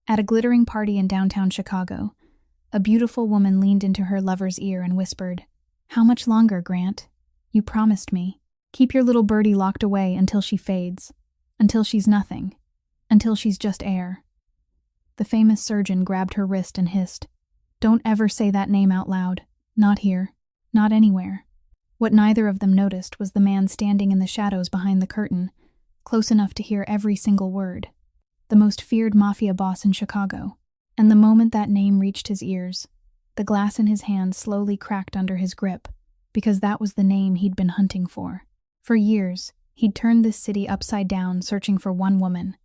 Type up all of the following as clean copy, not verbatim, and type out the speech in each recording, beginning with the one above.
At a glittering party in downtown Chicago, a beautiful woman leaned into her lover's ear and whispered, "How much longer, Grant? You promised me. Keep your little birdie locked away until she fades, until she's nothing, until she's just air." The famous surgeon grabbed her wrist and hissed, "Don't ever say that name out loud. Not here. Not anywhere." What neither of them noticed was the man standing in the shadows behind the curtain, close enough to hear every single word. The most feared Mafia boss in Chicago. And the moment that name reached his ears, the glass in his hand slowly cracked under his grip, because that was the name he'd been hunting for. For years, he'd turned this city upside down searching for one woman,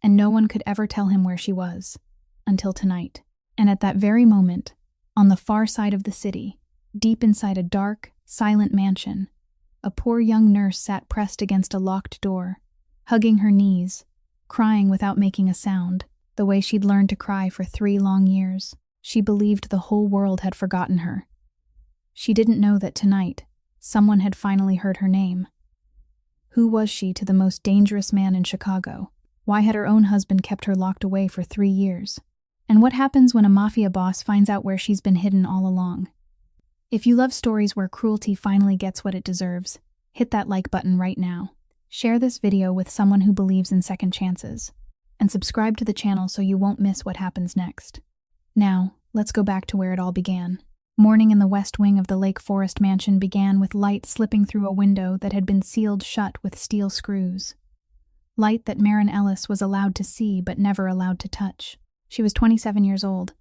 and no one could ever tell him where she was, until tonight. And at that very moment, on the far side of the city, deep inside a dark, silent mansion, a poor young nurse sat pressed against a locked door, hugging her knees, crying without making a sound, the way she'd learned to cry for 3 long years. She believed the whole world had forgotten her. She didn't know that tonight, someone had finally heard her name. Who was she to the most dangerous man in Chicago? Why had her own husband kept her locked away for 3 years? And what happens when a mafia boss finds out where she's been hidden all along? If you love stories where cruelty finally gets what it deserves, hit that like button right now. Share this video with someone who believes in second chances. And subscribe to the channel so you won't miss what happens next. Now, let's go back to where it all began. Morning in the west wing of the Lake Forest mansion began with light slipping through a window that had been sealed shut with steel screws. Light that Maren Ellis was allowed to see but never allowed to touch. She was 27 years old,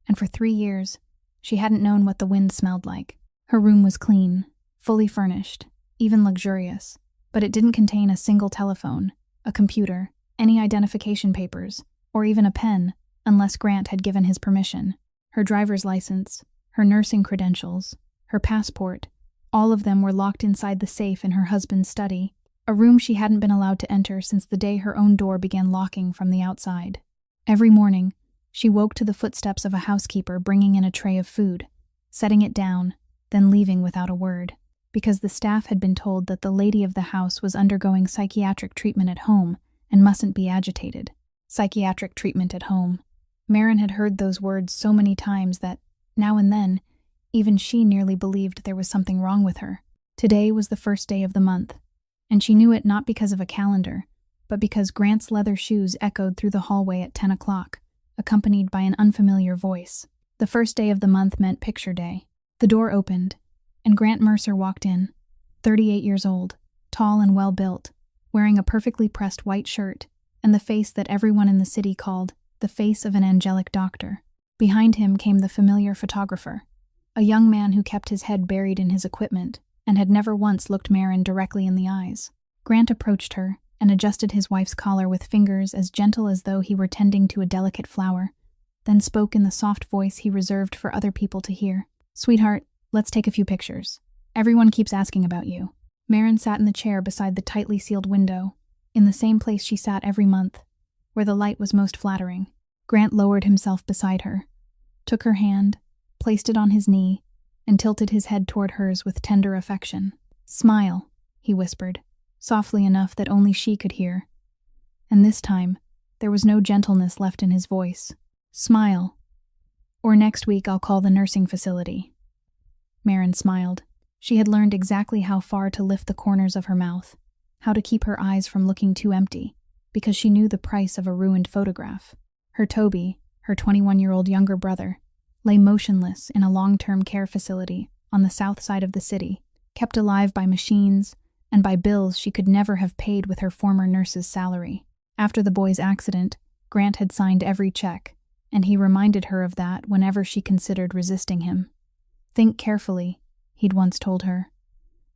and for 3 years, she hadn't known what the wind smelled like. Her room was clean, fully furnished, even luxurious, but it didn't contain a single telephone, a computer, any identification papers, or even a pen, unless Grant had given his permission. Her driver's license, her nursing credentials, her passport, all of them were locked inside the safe in her husband's study, a room she hadn't been allowed to enter since the day her own door began locking from the outside. Every morning, she woke to the footsteps of a housekeeper bringing in a tray of food, setting it down, then leaving without a word, because the staff had been told that the lady of the house was undergoing psychiatric treatment at home and mustn't be agitated. Psychiatric treatment at home. Maren had heard those words so many times that, now and then, even she nearly believed there was something wrong with her. Today was the first day of the month, and she knew it not because of a calendar, but because Grant's leather shoes echoed through the hallway at 10 o'clock, accompanied by an unfamiliar voice. The first day of the month meant picture day. The door opened, and Grant Mercer walked in, 38 years old, tall and well-built, wearing a perfectly pressed white shirt, and the face that everyone in the city called the face of an angelic doctor. Behind him came the familiar photographer, a young man who kept his head buried in his equipment and had never once looked Maren directly in the eyes. Grant approached her and adjusted his wife's collar with fingers as gentle as though he were tending to a delicate flower, then spoke in the soft voice he reserved for other people to hear. "Sweetheart, let's take a few pictures. Everyone keeps asking about you." Maren sat in the chair beside the tightly sealed window, in the same place she sat every month, where the light was most flattering. Grant lowered himself beside her, took her hand, placed it on his knee, and tilted his head toward hers with tender affection. "Smile," he whispered, softly enough that only she could hear. And this time, there was no gentleness left in his voice. "Smile. Or next week I'll call the nursing facility." Maren smiled. She had learned exactly how far to lift the corners of her mouth, how to keep her eyes from looking too empty, because she knew the price of a ruined photograph. Her Toby, her 21-year-old younger brother, lay motionless in a long-term care facility on the south side of the city, kept alive by machines and by bills she could never have paid with her former nurse's salary. After the boy's accident, Grant had signed every check, and he reminded her of that whenever she considered resisting him. "Think carefully," he'd once told her.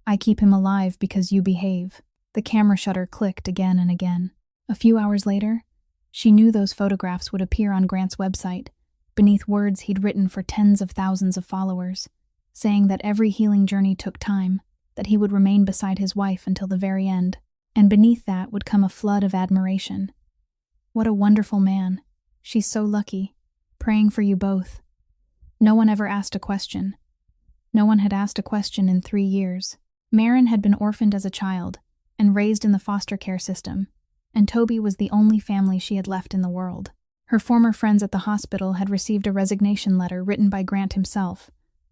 "I keep him alive because you behave." The camera shutter clicked again and again. A few hours later, she knew those photographs would appear on Grant's website, beneath words he'd written for tens of thousands of followers, saying that every healing journey took time, that he would remain beside his wife until the very end, and beneath that would come a flood of admiration. "What a wonderful man. She's so lucky. Praying for you both." No one ever asked a question. No one had asked a question in 3 years. Maren had been orphaned as a child and raised in the foster care system, and Toby was the only family she had left in the world. Her former friends at the hospital had received a resignation letter written by Grant himself,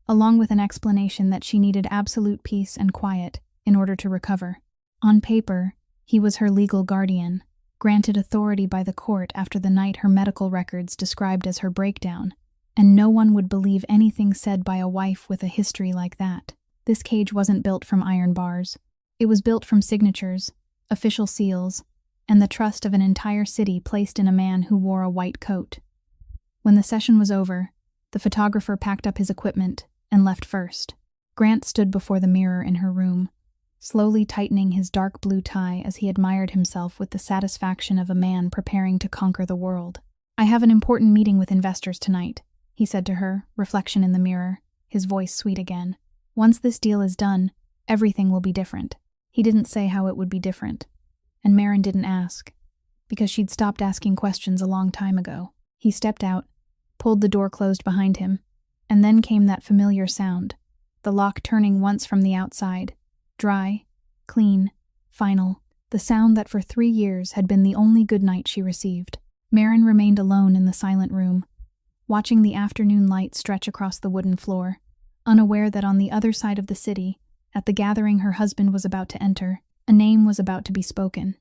along with an explanation that she needed absolute peace and quiet in order to recover. On paper, he was her legal guardian, granted authority by the court after the night her medical records described as her breakdown, and no one would believe anything said by a wife with a history like that. This cage wasn't built from iron bars. It was built from signatures, official seals, and the trust of an entire city placed in a man who wore a white coat. When the session was over, the photographer packed up his equipment and left first. Grant stood before the mirror in her room, slowly tightening his dark blue tie as he admired himself with the satisfaction of a man preparing to conquer the world. "I have an important meeting with investors tonight," he said to her, reflection in the mirror, his voice sweet again. "Once this deal is done, everything will be different." He didn't say how it would be different, and Maren didn't ask, because she'd stopped asking questions a long time ago. He stepped out, pulled the door closed behind him, and then came that familiar sound, the lock turning once from the outside, dry, clean, final, the sound that for 3 years had been the only good night she received. Maren remained alone in the silent room, watching the afternoon light stretch across the wooden floor, unaware that on the other side of the city, at the gathering her husband was about to enter, a name was about to be spoken,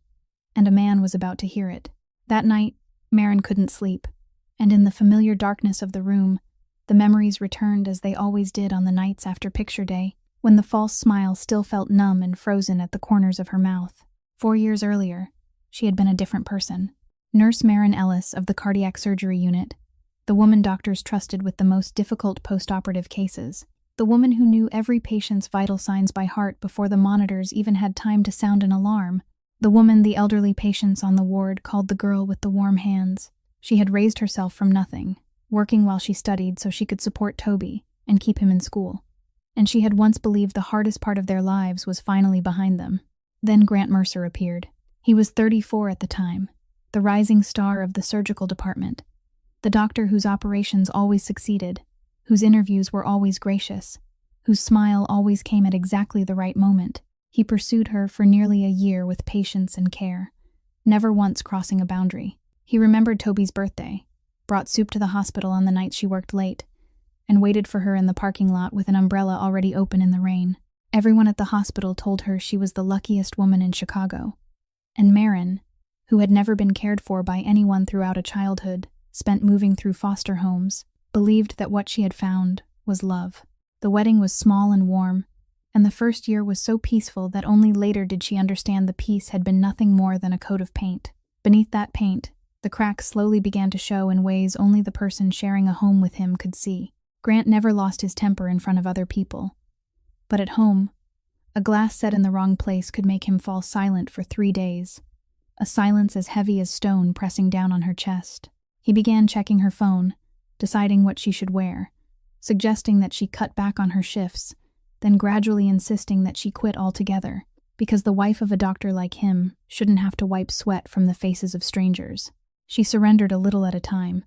and a man was about to hear it. That night, Maren couldn't sleep, and in the familiar darkness of the room, the memories returned as they always did on the nights after picture day, when the false smile still felt numb and frozen at the corners of her mouth. 4 years earlier, she had been a different person. Nurse Maren Ellis of the cardiac surgery unit, the woman doctors trusted with the most difficult post-operative cases, the woman who knew every patient's vital signs by heart before the monitors even had time to sound an alarm, the woman the elderly patients on the ward called the girl with the warm hands. She had raised herself from nothing, working while she studied so she could support Toby and keep him in school. And she had once believed the hardest part of their lives was finally behind them. Then Grant Mercer appeared. He was 34 at the time, the rising star of the surgical department, the doctor whose operations always succeeded, whose interviews were always gracious, whose smile always came at exactly the right moment. He pursued her for nearly a year with patience and care, never once crossing a boundary. He remembered Toby's birthday, brought soup to the hospital on the night she worked late, and waited for her in the parking lot with an umbrella already open in the rain. Everyone at the hospital told her she was the luckiest woman in Chicago. And Maren, who had never been cared for by anyone throughout a childhood spent moving through foster homes, believed that what she had found was love. The wedding was small and warm, and the first year was so peaceful that only later did she understand the peace had been nothing more than a coat of paint. Beneath that paint, the cracks slowly began to show in ways only the person sharing a home with him could see. Grant never lost his temper in front of other people. But at home, a glass set in the wrong place could make him fall silent for 3 days, a silence as heavy as stone pressing down on her chest. He began checking her phone, deciding what she should wear, suggesting that she cut back on her shifts, then gradually insisting that she quit altogether, because the wife of a doctor like him shouldn't have to wipe sweat from the faces of strangers. She surrendered a little at a time,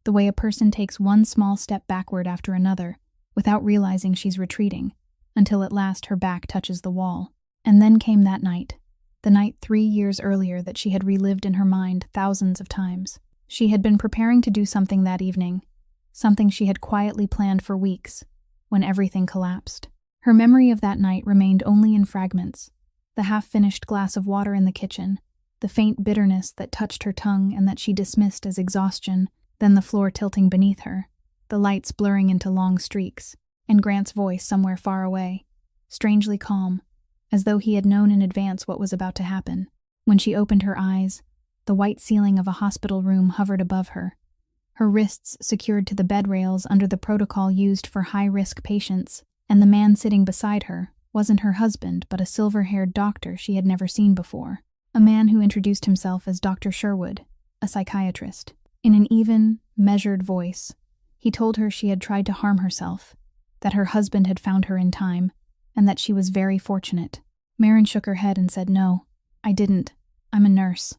the way a person takes one small step backward after another, without realizing she's retreating, until at last her back touches the wall. And then came that night, the night 3 years earlier that she had relived in her mind thousands of times. She had been preparing to do something that evening, something she had quietly planned for weeks, when everything collapsed. Her memory of that night remained only in fragments: the half-finished glass of water in the kitchen, the faint bitterness that touched her tongue and that she dismissed as exhaustion, then the floor tilting beneath her, the lights blurring into long streaks, and Grant's voice somewhere far away, strangely calm, as though he had known in advance what was about to happen. When she opened her eyes, the white ceiling of a hospital room hovered above her, her wrists secured to the bed rails under the protocol used for high-risk patients, and the man sitting beside her wasn't her husband but a silver-haired doctor she had never seen before, a man who introduced himself as Dr. Sherwood, a psychiatrist. In an even, measured voice, he told her she had tried to harm herself, that her husband had found her in time, and that she was very fortunate. Maren shook her head and said, "No, I didn't. I'm a nurse.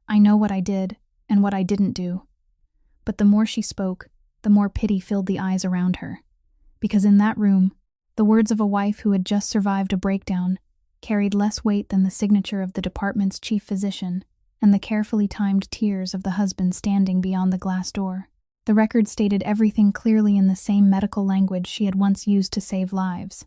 I know what I did and what I didn't do." But the more she spoke, the more pity filled the eyes around her, because in that room, the words of a wife who had just survived a breakdown carried less weight than the signature of the department's chief physician, and the carefully timed tears of the husband standing beyond the glass door. The record stated everything clearly in the same medical language she had once used to save lives,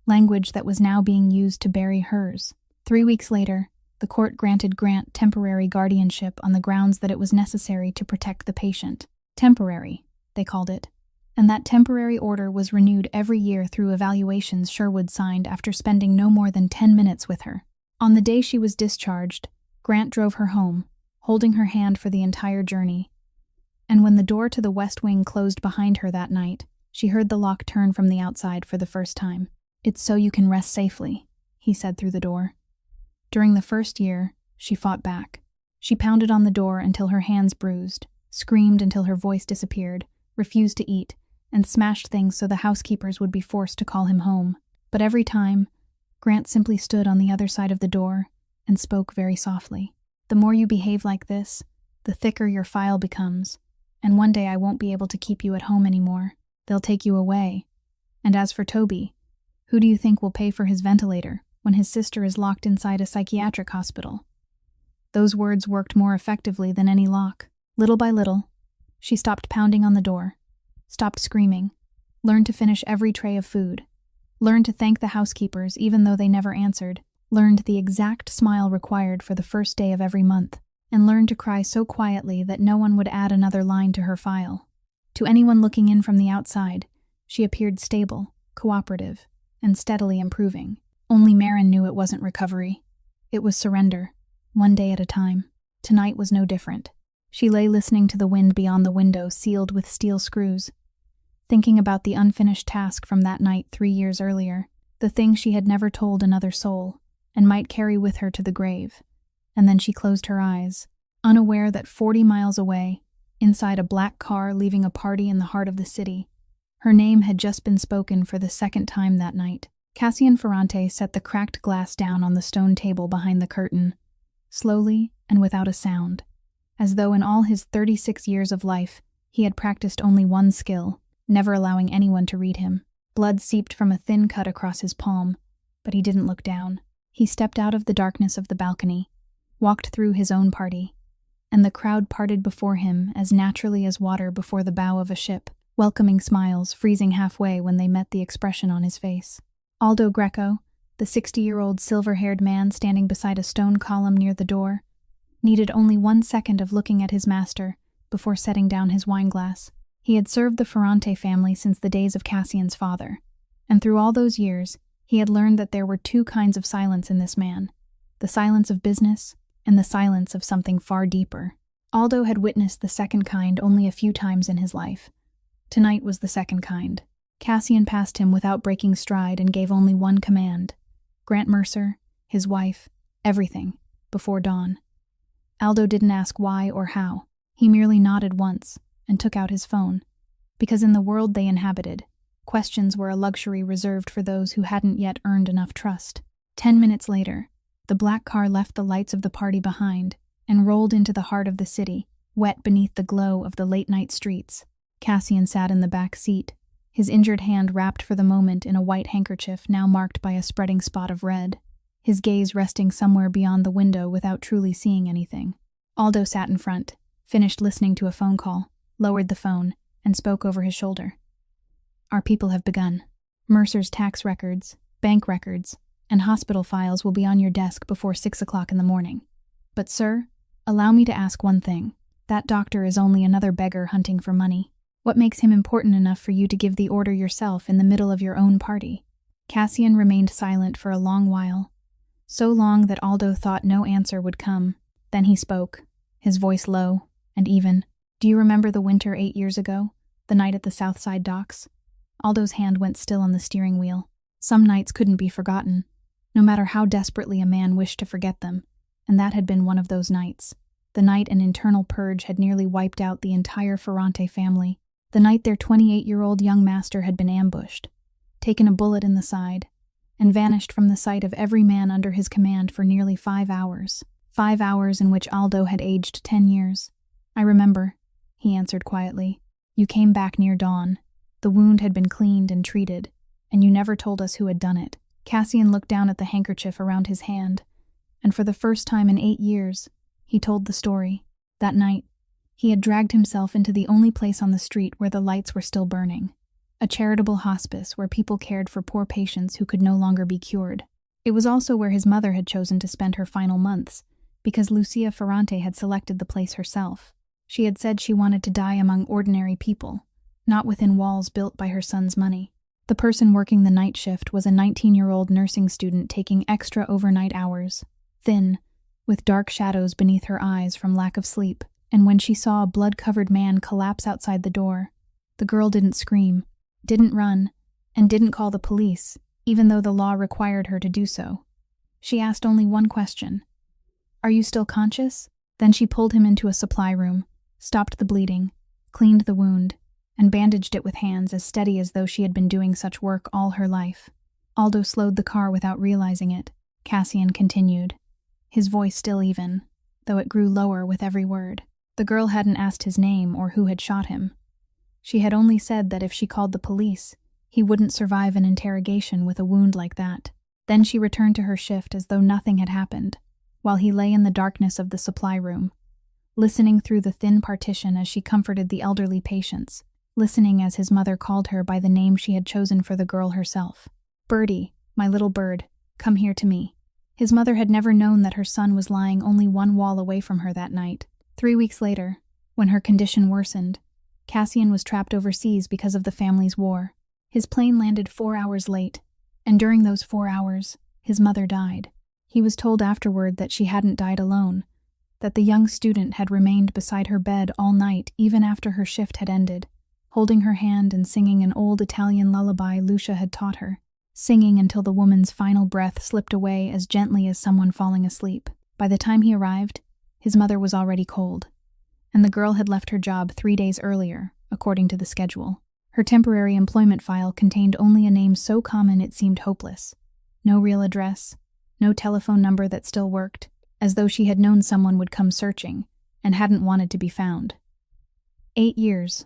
language that was now being used to bury hers. 3 weeks later, the court granted Grant temporary guardianship on the grounds that it was necessary to protect the patient. Temporary, they called it. And that temporary order was renewed every year through evaluations Sherwood signed after spending no more than 10 minutes with her. On the day she was discharged, Grant drove her home, holding her hand for the entire journey. And when the door to the West Wing closed behind her that night, she heard the lock turn from the outside for the first time. "It's so you can rest safely," he said through the door. During the first year, she fought back. She pounded on the door until her hands bruised, screamed until her voice disappeared, refused to eat, and smashed things so the housekeepers would be forced to call him home. But every time, Grant simply stood on the other side of the door and spoke very softly. "The more you behave like this, the thicker your file becomes, and one day I won't be able to keep you at home anymore. They'll take you away. And as for Toby, who do you think will pay for his ventilator when his sister is locked inside a psychiatric hospital?" Those words worked more effectively than any lock. Little by little, she stopped pounding on the door, stopped screaming, learned to finish every tray of food, learned to thank the housekeepers even though they never answered, learned the exact smile required for the first day of every month, and learned to cry so quietly that no one would add another line to her file. To anyone looking in from the outside, she appeared stable, cooperative, and steadily improving. Only Marin knew it wasn't recovery. It was surrender, one day at a time. Tonight was no different. She lay listening to the wind beyond the window sealed with steel screws, thinking about the unfinished task from that night 3 years earlier, the thing she had never told another soul, and might carry with her to the grave. And then she closed her eyes, unaware that 40 miles away, inside a black car leaving a party in the heart of the city, her name had just been spoken for the second time that night. Cassian Ferrante set the cracked glass down on the stone table behind the curtain, slowly and without a sound, as though in all his 36 years of life he had practiced only one skill, never allowing anyone to read him. Blood seeped from a thin cut across his palm, but he didn't look down. He stepped out of the darkness of the balcony, walked through his own party, and the crowd parted before him as naturally as water before the bow of a ship, welcoming smiles freezing halfway when they met the expression on his face. Aldo Greco, the 60-year-old silver-haired man standing beside a stone column near the door, needed only 1 second of looking at his master before setting down his wineglass. He had served the Ferrante family since the days of Cassian's father, and through all those years, he had learned that there were 2 kinds of silence in this man, the silence of business and the silence of something far deeper. Aldo had witnessed the second kind only a few times in his life. Tonight was the second kind. Cassian passed him without breaking stride and gave only one command: Grant Mercer, his wife, everything, before dawn. Aldo didn't ask why or how. He merely nodded once and took out his phone, because in the world they inhabited, questions were a luxury reserved for those who hadn't yet earned enough trust. 10 minutes later, the black car left the lights of the party behind and rolled into the heart of the city, wet beneath the glow of the late-night streets. Cassian sat in the back seat, his injured hand wrapped for the moment in a white handkerchief now marked by a spreading spot of red, his gaze resting somewhere beyond the window without truly seeing anything. Aldo sat in front, finished listening to a phone call, lowered the phone, and spoke over his shoulder. "Our people have begun. Mercer's tax records, bank records, and hospital files will be on your desk before 6 o'clock in the morning. But, sir, allow me to ask one thing. That doctor is only another beggar hunting for money. What makes him important enough for you to give the order yourself in the middle of your own party?" Cassian remained silent for a long while, so long that Aldo thought no answer would come. Then he spoke, his voice low and even. "Do you remember the winter 8 years ago, the night at the Southside docks?" Aldo's hand went still on the steering wheel. Some nights couldn't be forgotten, no matter how desperately a man wished to forget them, and that had been one of those nights. The night an internal purge had nearly wiped out the entire Ferrante family. The night their 28-year-old young master had been ambushed, taken a bullet in the side, and vanished from the sight of every man under his command for nearly 5 hours. 5 hours in which Aldo had aged 10 years. "I remember," he answered quietly. "You came back near dawn. The wound had been cleaned and treated, and you never told us who had done it." Cassian looked down at the handkerchief around his hand, and for the first time in 8 years, He told the story. That night, he had dragged himself into the only place on the street where the lights were still burning. A charitable hospice where people cared for poor patients who could no longer be cured. It was also where his mother had chosen to spend her final months, because Lucia Ferrante had selected the place herself. She had said she wanted to die among ordinary people, not within walls built by her son's money. The person working the night shift was a 19-year-old nursing student taking extra overnight hours, thin, with dark shadows beneath her eyes from lack of sleep, and when she saw a blood-covered man collapse outside the door, the girl didn't scream, didn't run, and didn't call the police, even though the law required her to do so. She asked only one question. "Are you still conscious?" Then she pulled him into a supply room, stopped the bleeding, cleaned the wound, and bandaged it with hands as steady as though she had been doing such work all her life. Aldo slowed the car without realizing it. Cassian continued, his voice still even, though it grew lower with every word. The girl hadn't asked his name or who had shot him. She had only said that if she called the police, he wouldn't survive an interrogation with a wound like that. Then she returned to her shift as though nothing had happened, while he lay in the darkness of the supply room, listening through the thin partition as she comforted the elderly patients, listening as his mother called her by the name she had chosen for the girl herself. "Birdie, my little bird, come here to me." His mother had never known that her son was lying only one wall away from her that night. 3 weeks later, when her condition worsened, Cassian was trapped overseas because of the family's war. His plane landed 4 hours late, and during those 4 hours, his mother died. He was told afterward that she hadn't died alone, that the young student had remained beside her bed all night even after her shift had ended, holding her hand and singing an old Italian lullaby Lucia had taught her, singing until the woman's final breath slipped away as gently as someone falling asleep. By the time he arrived, his mother was already cold, and the girl had left her job 3 days earlier, according to the schedule. Her temporary employment file contained only a name so common it seemed hopeless. No real address, no telephone number that still worked, as though she had known someone would come searching and hadn't wanted to be found. 8 years,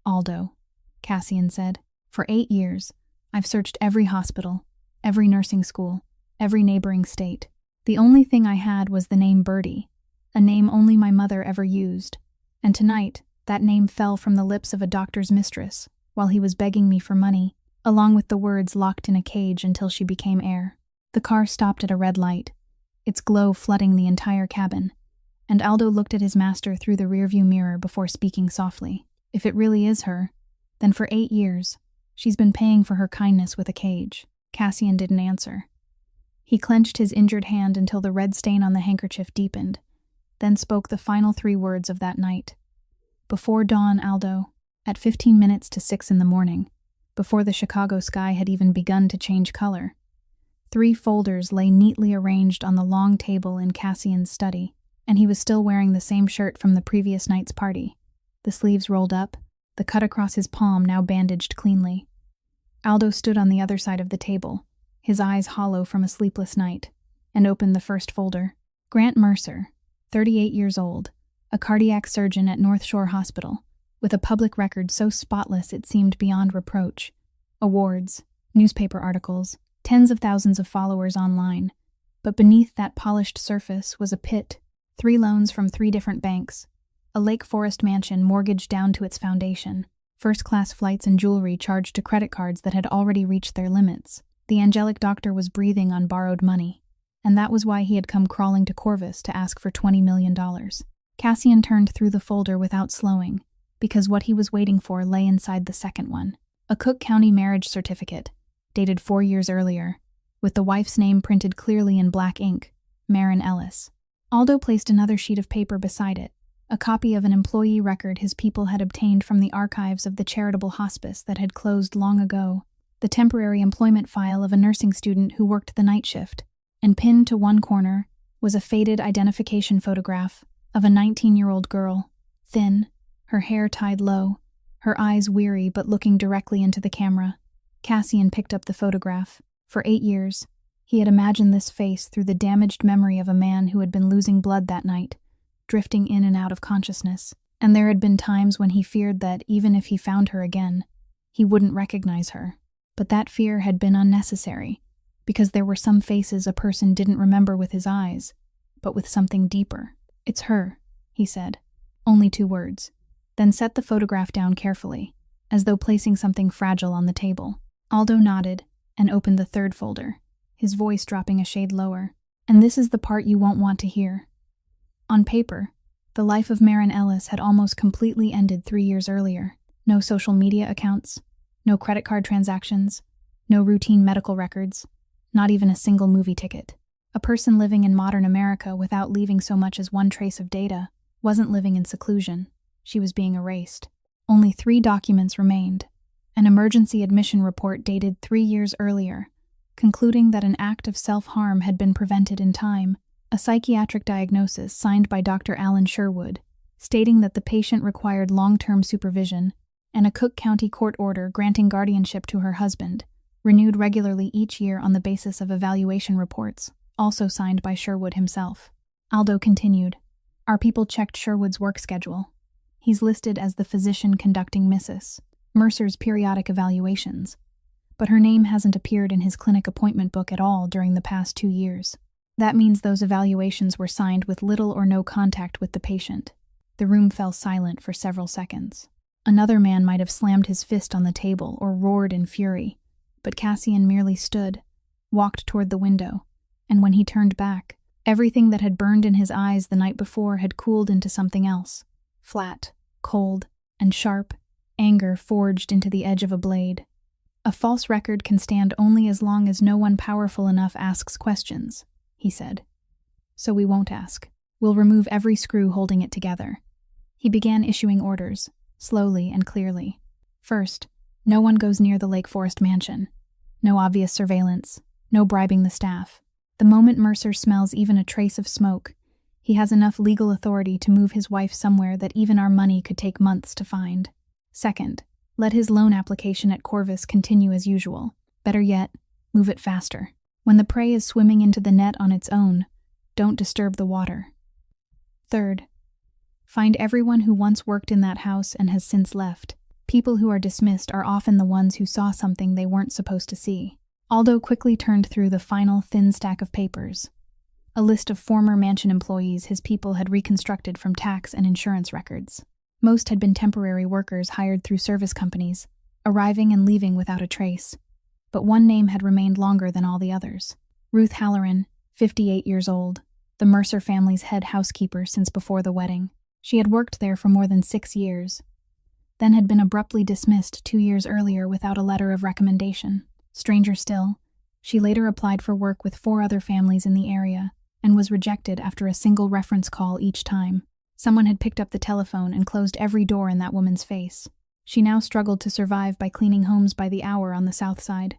Aldo, Cassian said. For 8 years, I've searched every hospital, every nursing school, every neighboring state. The only thing I had was the name Birdie, a name only my mother ever used, and tonight that name fell from the lips of a doctor's mistress while he was begging me for money, along with the words locked in a cage until she became air. The car stopped at a red light, its glow flooding the entire cabin, and Aldo looked at his master through the rearview mirror before speaking softly. If it really is her, then for 8 years, she's been paying for her kindness with a cage. Cassian didn't answer. He clenched his injured hand until the red stain on the handkerchief deepened, then spoke the final 3 words of that night. Before dawn, Aldo, at 15 minutes to 6 in the morning, before the Chicago sky had even begun to change color, 3 folders lay neatly arranged on the long table in Cassian's study, and he was still wearing the same shirt from the previous night's party, the sleeves rolled up, the cut across his palm now bandaged cleanly. Aldo stood on the other side of the table, his eyes hollow from a sleepless night, and opened the first folder. Grant Mercer, 38 years old, a cardiac surgeon at North Shore Hospital, with a public record so spotless it seemed beyond reproach. Awards, newspaper articles, tens of thousands of followers online. But beneath that polished surface was a pit, 3 loans from 3 different banks, a Lake Forest mansion mortgaged down to its foundation, first-class flights and jewelry charged to credit cards that had already reached their limits. The angelic doctor was breathing on borrowed money, and that was why he had come crawling to Corvus to ask for $20 million. Cassian turned through the folder without slowing, because what he was waiting for lay inside the second one. A Cook County marriage certificate, dated 4 years earlier, with the wife's name printed clearly in black ink, Marin Ellis. Aldo placed another sheet of paper beside it, a copy of an employee record his people had obtained from the archives of the charitable hospice that had closed long ago, the temporary employment file of a nursing student who worked the night shift, and pinned to one corner was a faded identification photograph of a 19-year-old girl, thin, her hair tied low, her eyes weary but looking directly into the camera. Cassian picked up the photograph. For 8 years, he had imagined this face through the damaged memory of a man who had been losing blood that night, drifting in and out of consciousness, and there had been times when he feared that, even if he found her again, he wouldn't recognize her. But that fear had been unnecessary, because there were some faces a person didn't remember with his eyes, but with something deeper. "It's her," he said. Only 2 words. Then set the photograph down carefully, as though placing something fragile on the table. Aldo nodded and opened the 3rd folder, his voice dropping a shade lower. "And this is the part you won't want to hear." On paper, the life of Maren Ellis had almost completely ended 3 years earlier. No social media accounts, no credit card transactions, no routine medical records, not even a single movie ticket. A person living in modern America without leaving so much as one trace of data wasn't living in seclusion. She was being erased. Only 3 documents remained. An emergency admission report dated 3 years earlier, concluding that an act of self-harm had been prevented in time, a psychiatric diagnosis signed by Dr. Alan Sherwood, stating that the patient required long-term supervision, and a Cook County court order granting guardianship to her husband, renewed regularly each year on the basis of evaluation reports, also signed by Sherwood himself. Aldo continued. "Our people checked Sherwood's work schedule. He's listed as the physician conducting Mrs. Mercer's periodic evaluations, but her name hasn't appeared in his clinic appointment book at all during the past 2 years. That means those evaluations were signed with little or no contact with the patient." The room fell silent for several seconds. Another man might have slammed his fist on the table or roared in fury, but Cassian merely stood, walked toward the window, and when he turned back, everything that had burned in his eyes the night before had cooled into something else. Flat, cold, and sharp, anger forged into the edge of a blade. "A false record can stand only as long as no one powerful enough asks questions," he said. "So we won't ask. We'll remove every screw holding it together." He began issuing orders, slowly and clearly. First, no one goes near the Lake Forest mansion. No obvious surveillance, no bribing the staff. The moment Mercer smells even a trace of smoke, he has enough legal authority to move his wife somewhere that even our money could take months to find. Second, let his loan application at Corvus continue as usual. Better yet, move it faster. When the prey is swimming into the net on its own, don't disturb the water. Third, find everyone who once worked in that house and has since left. People who are dismissed are often the ones who saw something they weren't supposed to see. Aldo quickly turned through the final thin stack of papers. A list of former mansion employees his people had reconstructed from tax and insurance records. Most had been temporary workers hired through service companies, arriving and leaving without a trace. But one name had remained longer than all the others. Ruth Halloran, 58 years old, the Mercer family's head housekeeper since before the wedding. She had worked there for more than 6 years, then had been abruptly dismissed 2 years earlier without a letter of recommendation. Stranger still, she later applied for work with 4 other families in the area and was rejected after a single reference call each time. Someone had picked up the telephone and closed every door in that woman's face. She now struggled to survive by cleaning homes by the hour on the south side.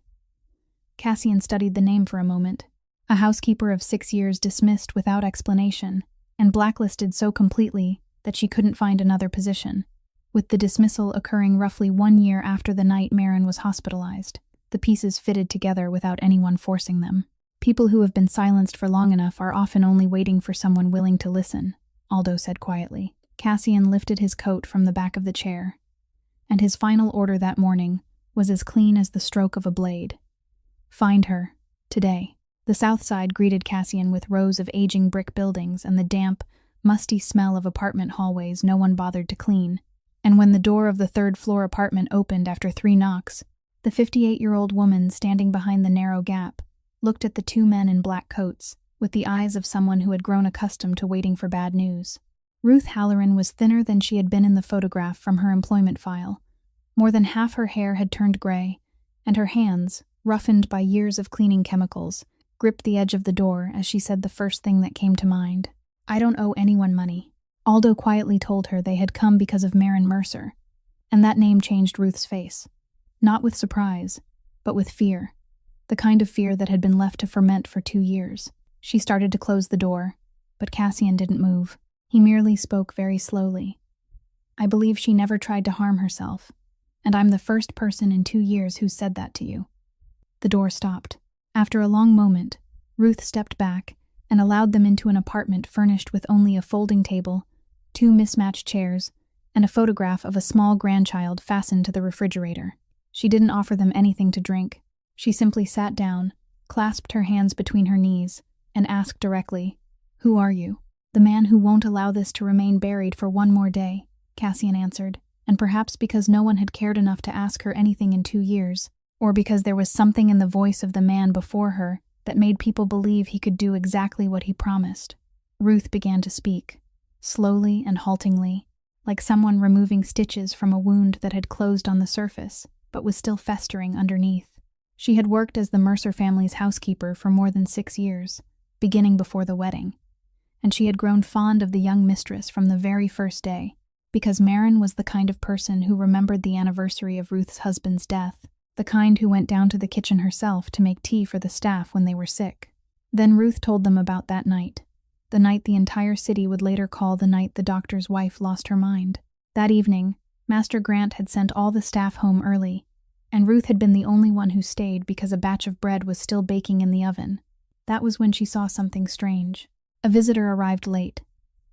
Cassian studied the name for a moment. A housekeeper of 6 years dismissed without explanation and blacklisted so completely that she couldn't find another position, with the dismissal occurring roughly 1 year after the night Maren was hospitalized. The pieces fitted together without anyone forcing them. People who have been silenced for long enough are often only waiting for someone willing to listen, Aldo said quietly. Cassian lifted his coat from the back of the chair, and his final order that morning was as clean as the stroke of a blade. Find her, today. The south side greeted Cassian with rows of aging brick buildings and the damp, musty smell of apartment hallways no one bothered to clean. And when the door of the 3rd-floor apartment opened after 3 knocks, the 58-year-old woman standing behind the narrow gap looked at the 2 men in black coats with the eyes of someone who had grown accustomed to waiting for bad news. Ruth Halloran was thinner than she had been in the photograph from her employment file. More than half her hair had turned gray, and her hands, roughened by years of cleaning chemicals, gripped the edge of the door as she said the first thing that came to mind. "I don't owe anyone money." Aldo quietly told her they had come because of Maren Mercer, and that name changed Ruth's face. Not with surprise, but with fear. The kind of fear that had been left to ferment for 2 years. She started to close the door, but Cassian didn't move. He merely spoke very slowly. "I believe she never tried to harm herself, and I'm the first person in 2 years who said that to you." The door stopped. After a long moment, Ruth stepped back and allowed them into an apartment furnished with only a folding table, 2 mismatched chairs, and a photograph of a small grandchild fastened to the refrigerator. She didn't offer them anything to drink. She simply sat down, clasped her hands between her knees, and asked directly, "Who are you?" "The man who won't allow this to remain buried for one more day," Cassian answered, and perhaps because no one had cared enough to ask her anything in 2 years, or because there was something in the voice of the man before her that made people believe he could do exactly what he promised. Ruth began to speak, slowly and haltingly, like someone removing stitches from a wound that had closed on the surface, but was still festering underneath. She had worked as the Mercer family's housekeeper for more than 6 years, beginning before the wedding, and she had grown fond of the young mistress from the very first day, because Marin was the kind of person who remembered the anniversary of Ruth's husband's death, the kind who went down to the kitchen herself to make tea for the staff when they were sick. Then Ruth told them about that night, the night the entire city would later call the night the doctor's wife lost her mind. That evening, Master Grant had sent all the staff home early, and Ruth had been the only one who stayed because a batch of bread was still baking in the oven. That was when she saw something strange. A visitor arrived late.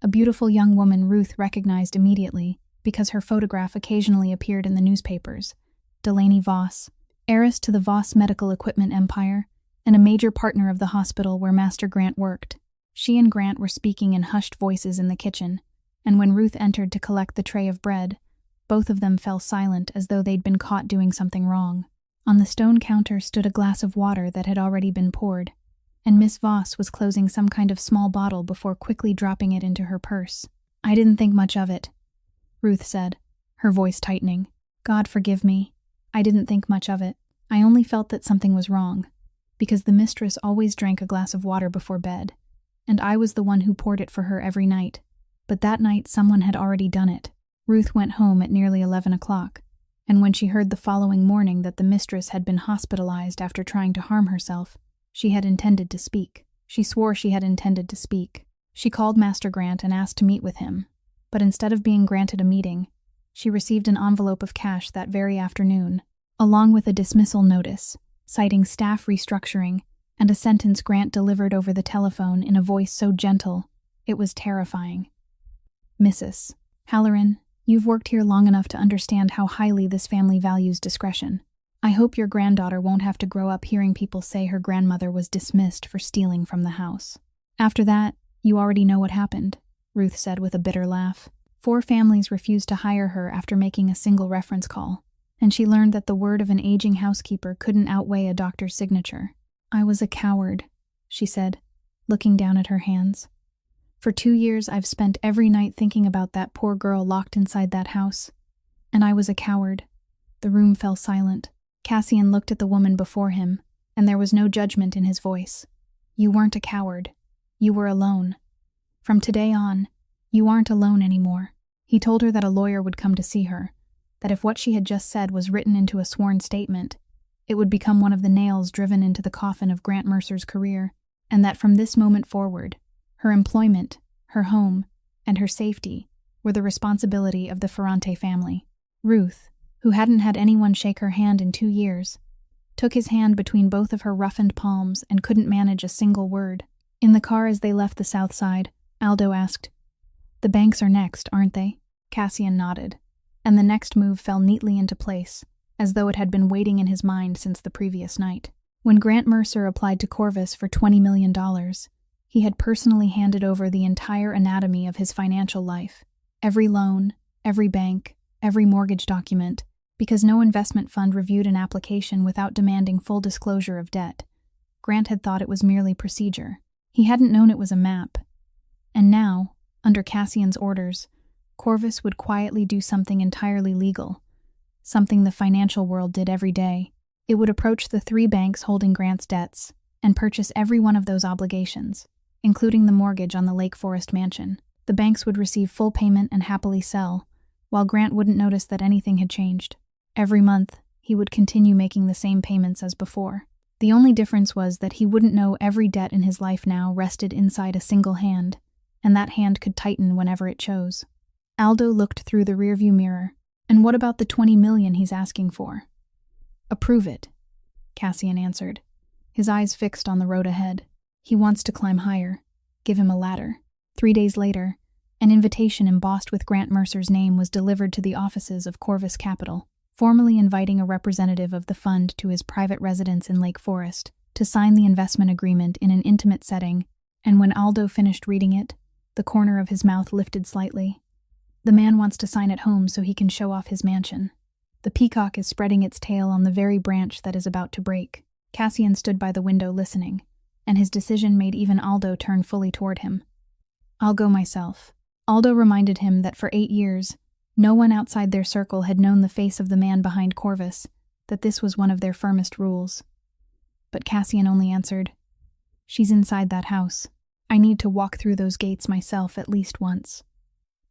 A beautiful young woman Ruth recognized immediately because her photograph occasionally appeared in the newspapers. Delaney Voss, heiress to the Voss medical equipment empire, and a major partner of the hospital where Master Grant worked. She and Grant were speaking in hushed voices in the kitchen, and when Ruth entered to collect the tray of bread, both of them fell silent as though they'd been caught doing something wrong. On the stone counter stood a glass of water that had already been poured, and Miss Voss was closing some kind of small bottle before quickly dropping it into her purse. "I didn't think much of it," Ruth said, her voice tightening. "God forgive me. I didn't think much of it. I only felt that something was wrong, because the mistress always drank a glass of water before bed, and I was the one who poured it for her every night. But that night someone had already done it." Ruth went home at nearly 11 o'clock, and when she heard the following morning that the mistress had been hospitalized after trying to harm herself, she had intended to speak. She swore she had intended to speak. She called Master Grant and asked to meet with him, but instead of being granted a meeting, she received an envelope of cash that very afternoon, along with a dismissal notice, citing staff restructuring, and a sentence Grant delivered over the telephone in a voice so gentle, it was terrifying. "Mrs. Halloran, you've worked here long enough to understand how highly this family values discretion. I hope your granddaughter won't have to grow up hearing people say her grandmother was dismissed for stealing from the house." "After that, you already know what happened," Ruth said with a bitter laugh. 4 families refused to hire her after making a single reference call, and she learned that the word of an aging housekeeper couldn't outweigh a doctor's signature. "I was a coward," she said, looking down at her hands. "For 2 years I've spent every night thinking about that poor girl locked inside that house. And I was a coward." The room fell silent. Cassian looked at the woman before him, and there was no judgment in his voice. "You weren't a coward. You were alone. From today on, you aren't alone anymore." He told her that a lawyer would come to see her, that if what she had just said was written into a sworn statement, it would become one of the nails driven into the coffin of Grant Mercer's career, and that from this moment forward, her employment, her home, and her safety were the responsibility of the Fiancée family. Ruth, who hadn't had anyone shake her hand in 2 years, took his hand between both of her roughened palms and couldn't manage a single word. In the car as they left the South Side, Aldo asked, "The banks are next, aren't they?" Cassian nodded, and the next move fell neatly into place, as though it had been waiting in his mind since the previous night. When Grant Mercer applied to Corvus for $20 million, he had personally handed over the entire anatomy of his financial life, every loan, every bank, every mortgage document, because no investment fund reviewed an application without demanding full disclosure of debt. Grant had thought it was merely procedure. He hadn't known it was a map. And now, under Cassian's orders, Corvus would quietly do something entirely legal, something the financial world did every day. It would approach the 3 banks holding Grant's debts and purchase every one of those obligations, including the mortgage on the Lake Forest mansion. The banks would receive full payment and happily sell, while Grant wouldn't notice that anything had changed. Every month, he would continue making the same payments as before. The only difference was that he wouldn't know every debt in his life now rested inside a single hand, and that hand could tighten whenever it chose. Aldo looked through the rearview mirror. "And what about the $20 million he's asking for?" "Approve it," Cassian answered, his eyes fixed on the road ahead. "He wants to climb higher. Give him a ladder." 3 days later, an invitation embossed with Grant Mercer's name was delivered to the offices of Corvus Capital, formally inviting a representative of the fund to his private residence in Lake Forest to sign the investment agreement in an intimate setting, and when Aldo finished reading it, the corner of his mouth lifted slightly. The man wants to sign at home so he can show off his mansion. The peacock is spreading its tail on the very branch that is about to break. Cassian stood by the window listening, and his decision made even Aldo turn fully toward him. "I'll go myself." Aldo reminded him that for 8 years, no one outside their circle had known the face of the man behind Corvus, that this was one of their firmest rules. But Cassian only answered, "She's inside that house. I need to walk through those gates myself at least once."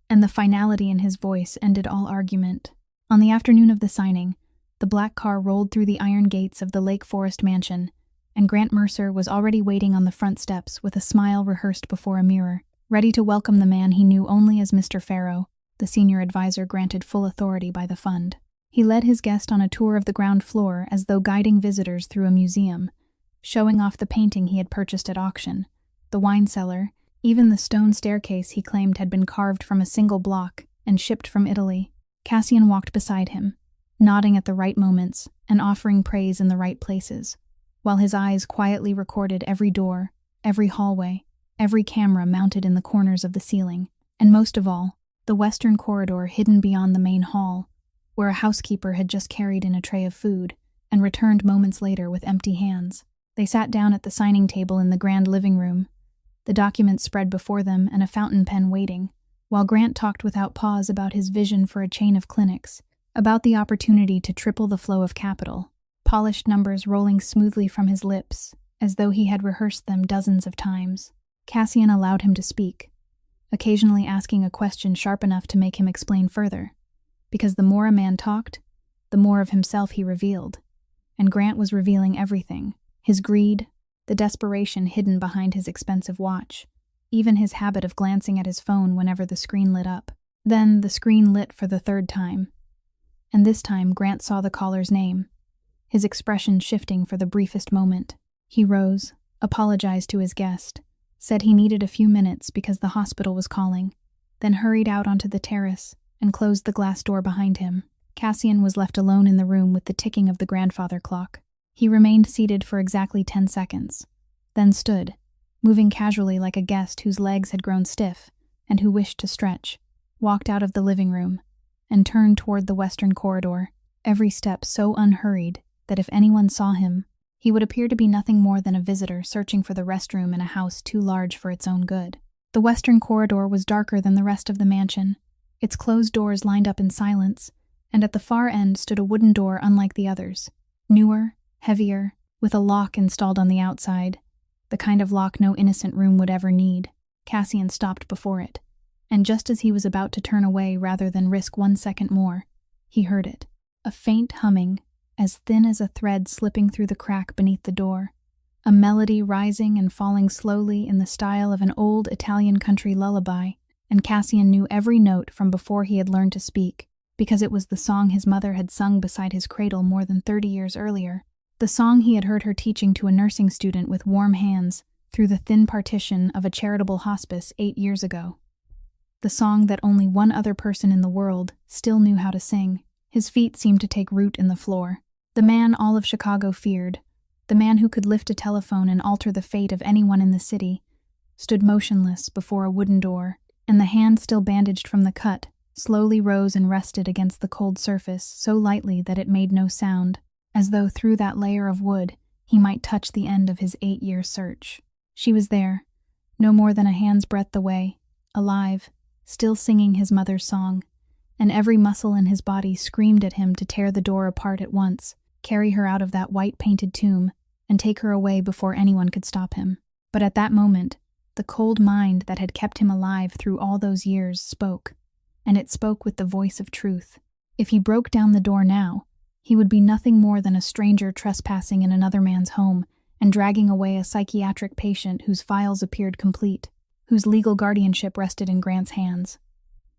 And the finality in his voice ended all argument. On the afternoon of the signing, the black car rolled through the iron gates of the Lake Forest mansion, and Grant Mercer was already waiting on the front steps with a smile rehearsed before a mirror, ready to welcome the man he knew only as Mr. Farrow, the senior advisor granted full authority by the fund. He led his guest on a tour of the ground floor as though guiding visitors through a museum, showing off the painting he had purchased at auction, the wine cellar, even the stone staircase he claimed had been carved from a single block and shipped from Italy. Cassian walked beside him, nodding at the right moments and offering praise in the right places, while his eyes quietly recorded every door, every hallway, every camera mounted in the corners of the ceiling, and most of all, the western corridor hidden beyond the main hall, where a housekeeper had just carried in a tray of food and returned moments later with empty hands. They sat down at the signing table in the grand living room, the documents spread before them and a fountain pen waiting, while Grant talked without pause about his vision for a chain of clinics, about the opportunity to triple the flow of capital, polished numbers rolling smoothly from his lips, as though he had rehearsed them dozens of times. Cassian allowed him to speak, occasionally asking a question sharp enough to make him explain further, because the more a man talked, the more of himself he revealed, and Grant was revealing everything: his greed, the desperation hidden behind his expensive watch, even his habit of glancing at his phone whenever the screen lit up. Then the screen lit for the third time, and this time Grant saw the caller's name, his expression shifting for the briefest moment. He rose, apologized to his guest, said he needed a few minutes because the hospital was calling, then hurried out onto the terrace and closed the glass door behind him. Cassian was left alone in the room with the ticking of the grandfather clock. He remained seated for exactly 10 seconds, then stood, moving casually like a guest whose legs had grown stiff and who wished to stretch, walked out of the living room, and turned toward the western corridor, every step so unhurried that if anyone saw him, he would appear to be nothing more than a visitor searching for the restroom in a house too large for its own good. The western corridor was darker than the rest of the mansion, its closed doors lined up in silence, and at the far end stood a wooden door unlike the others, newer, heavier, with a lock installed on the outside, the kind of lock no innocent room would ever need. Cassian stopped before it, and just as he was about to turn away rather than risk 1 second more, he heard it, a faint humming, as thin as a thread slipping through the crack beneath the door, a melody rising and falling slowly in the style of an old Italian country lullaby, and Cassian knew every note from before he had learned to speak, because it was the song his mother had sung beside his cradle more than 30 years earlier, the song he had heard her teaching to a nursing student with warm hands through the thin partition of a charitable hospice 8 years ago. The song that only one other person in the world still knew how to sing. His feet seemed to take root in the floor. The man all of Chicago feared, the man who could lift a telephone and alter the fate of anyone in the city, stood motionless before a wooden door, and the hand still bandaged from the cut slowly rose and rested against the cold surface so lightly that it made no sound, as though through that layer of wood he might touch the end of his 8-year search. She was there, no more than a hand's breadth away, alive, still singing his mother's song, and every muscle in his body screamed at him to tear the door apart at once, carry her out of that white-painted tomb, and take her away before anyone could stop him. But at that moment, the cold mind that had kept him alive through all those years spoke, and it spoke with the voice of truth. If he broke down the door now, he would be nothing more than a stranger trespassing in another man's home and dragging away a psychiatric patient whose files appeared complete, whose legal guardianship rested in Grant's hands.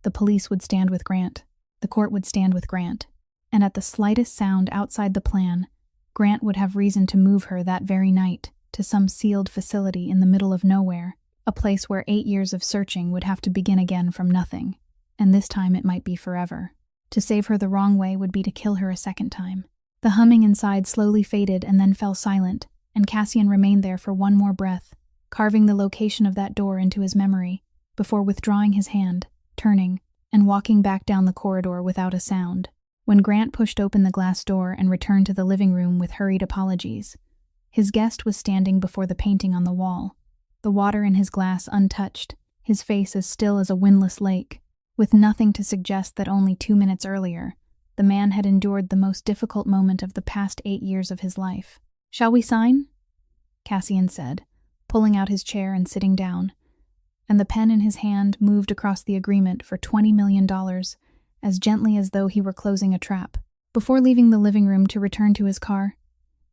The police would stand with Grant. The court would stand with Grant. And at the slightest sound outside the plan, Grant would have reason to move her that very night to some sealed facility in the middle of nowhere, a place where 8 years of searching would have to begin again from nothing, and this time it might be forever. To save her the wrong way would be to kill her a second time. The humming inside slowly faded and then fell silent, and Cassian remained there for one more breath, carving the location of that door into his memory, before withdrawing his hand, turning, and walking back down the corridor without a sound. When Grant pushed open the glass door and returned to the living room with hurried apologies, his guest was standing before the painting on the wall, the water in his glass untouched, his face as still as a windless lake, with nothing to suggest that only 2 minutes earlier, the man had endured the most difficult moment of the past 8 years of his life. "Shall we sign?" Cassian said, pulling out his chair and sitting down, and the pen in his hand moved across the agreement for $20 million as gently as though he were closing a trap. Before leaving the living room to return to his car,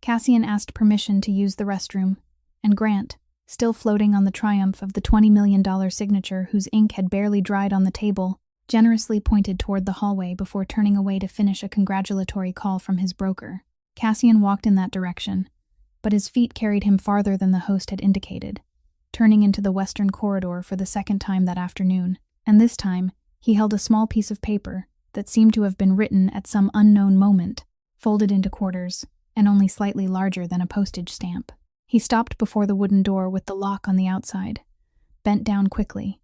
Cassian asked permission to use the restroom, and Grant, still floating on the triumph of the $20 million signature whose ink had barely dried on the table, generously pointed toward the hallway before turning away to finish a congratulatory call from his broker. Cassian walked in that direction, but his feet carried him farther than the host had indicated, turning into the western corridor for the second time that afternoon, and this time he held a small piece of paper that seemed to have been written at some unknown moment, folded into quarters, and only slightly larger than a postage stamp. He stopped before the wooden door with the lock on the outside, bent down quickly,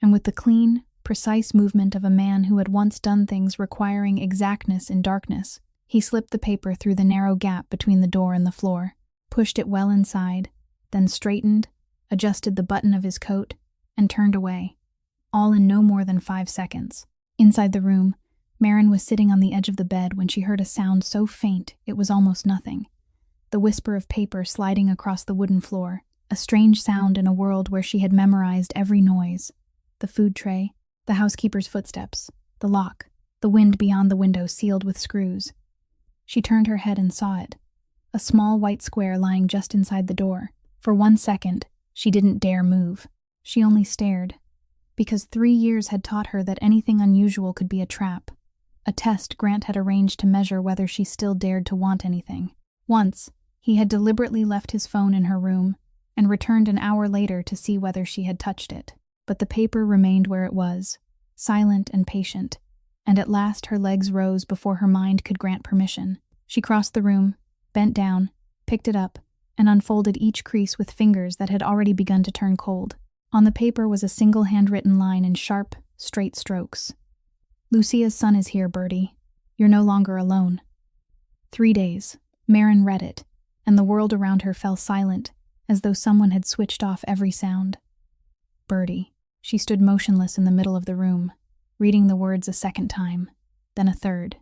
and with the clean, precise movement of a man who had once done things requiring exactness in darkness, he slipped the paper through the narrow gap between the door and the floor, pushed it well inside, then straightened, adjusted the button of his coat, and turned away, all in no more than 5 seconds. Inside the room, Marin was sitting on the edge of the bed when she heard a sound so faint it was almost nothing. The whisper of paper sliding across the wooden floor, a strange sound in a world where she had memorized every noise. The food tray, the housekeeper's footsteps, the lock, the wind beyond the window sealed with screws. She turned her head and saw it, a small white square lying just inside the door. For 1 second, she didn't dare move. She only stared, because 3 years had taught her that anything unusual could be a trap, a test Grant had arranged to measure whether she still dared to want anything. Once, he had deliberately left his phone in her room and returned an hour later to see whether she had touched it. But the paper remained where it was, silent and patient, and at last her legs rose before her mind could grant permission. She crossed the room, bent down, picked it up, and unfolded each crease with fingers that had already begun to turn cold. On the paper was a single handwritten line in sharp, straight strokes. "Lucia's son is here, Bertie. You're no longer alone." 3 days. Marin read it, and the world around her fell silent, as though someone had switched off every sound. Bertie. She stood motionless in the middle of the room, reading the words a second time, then a third.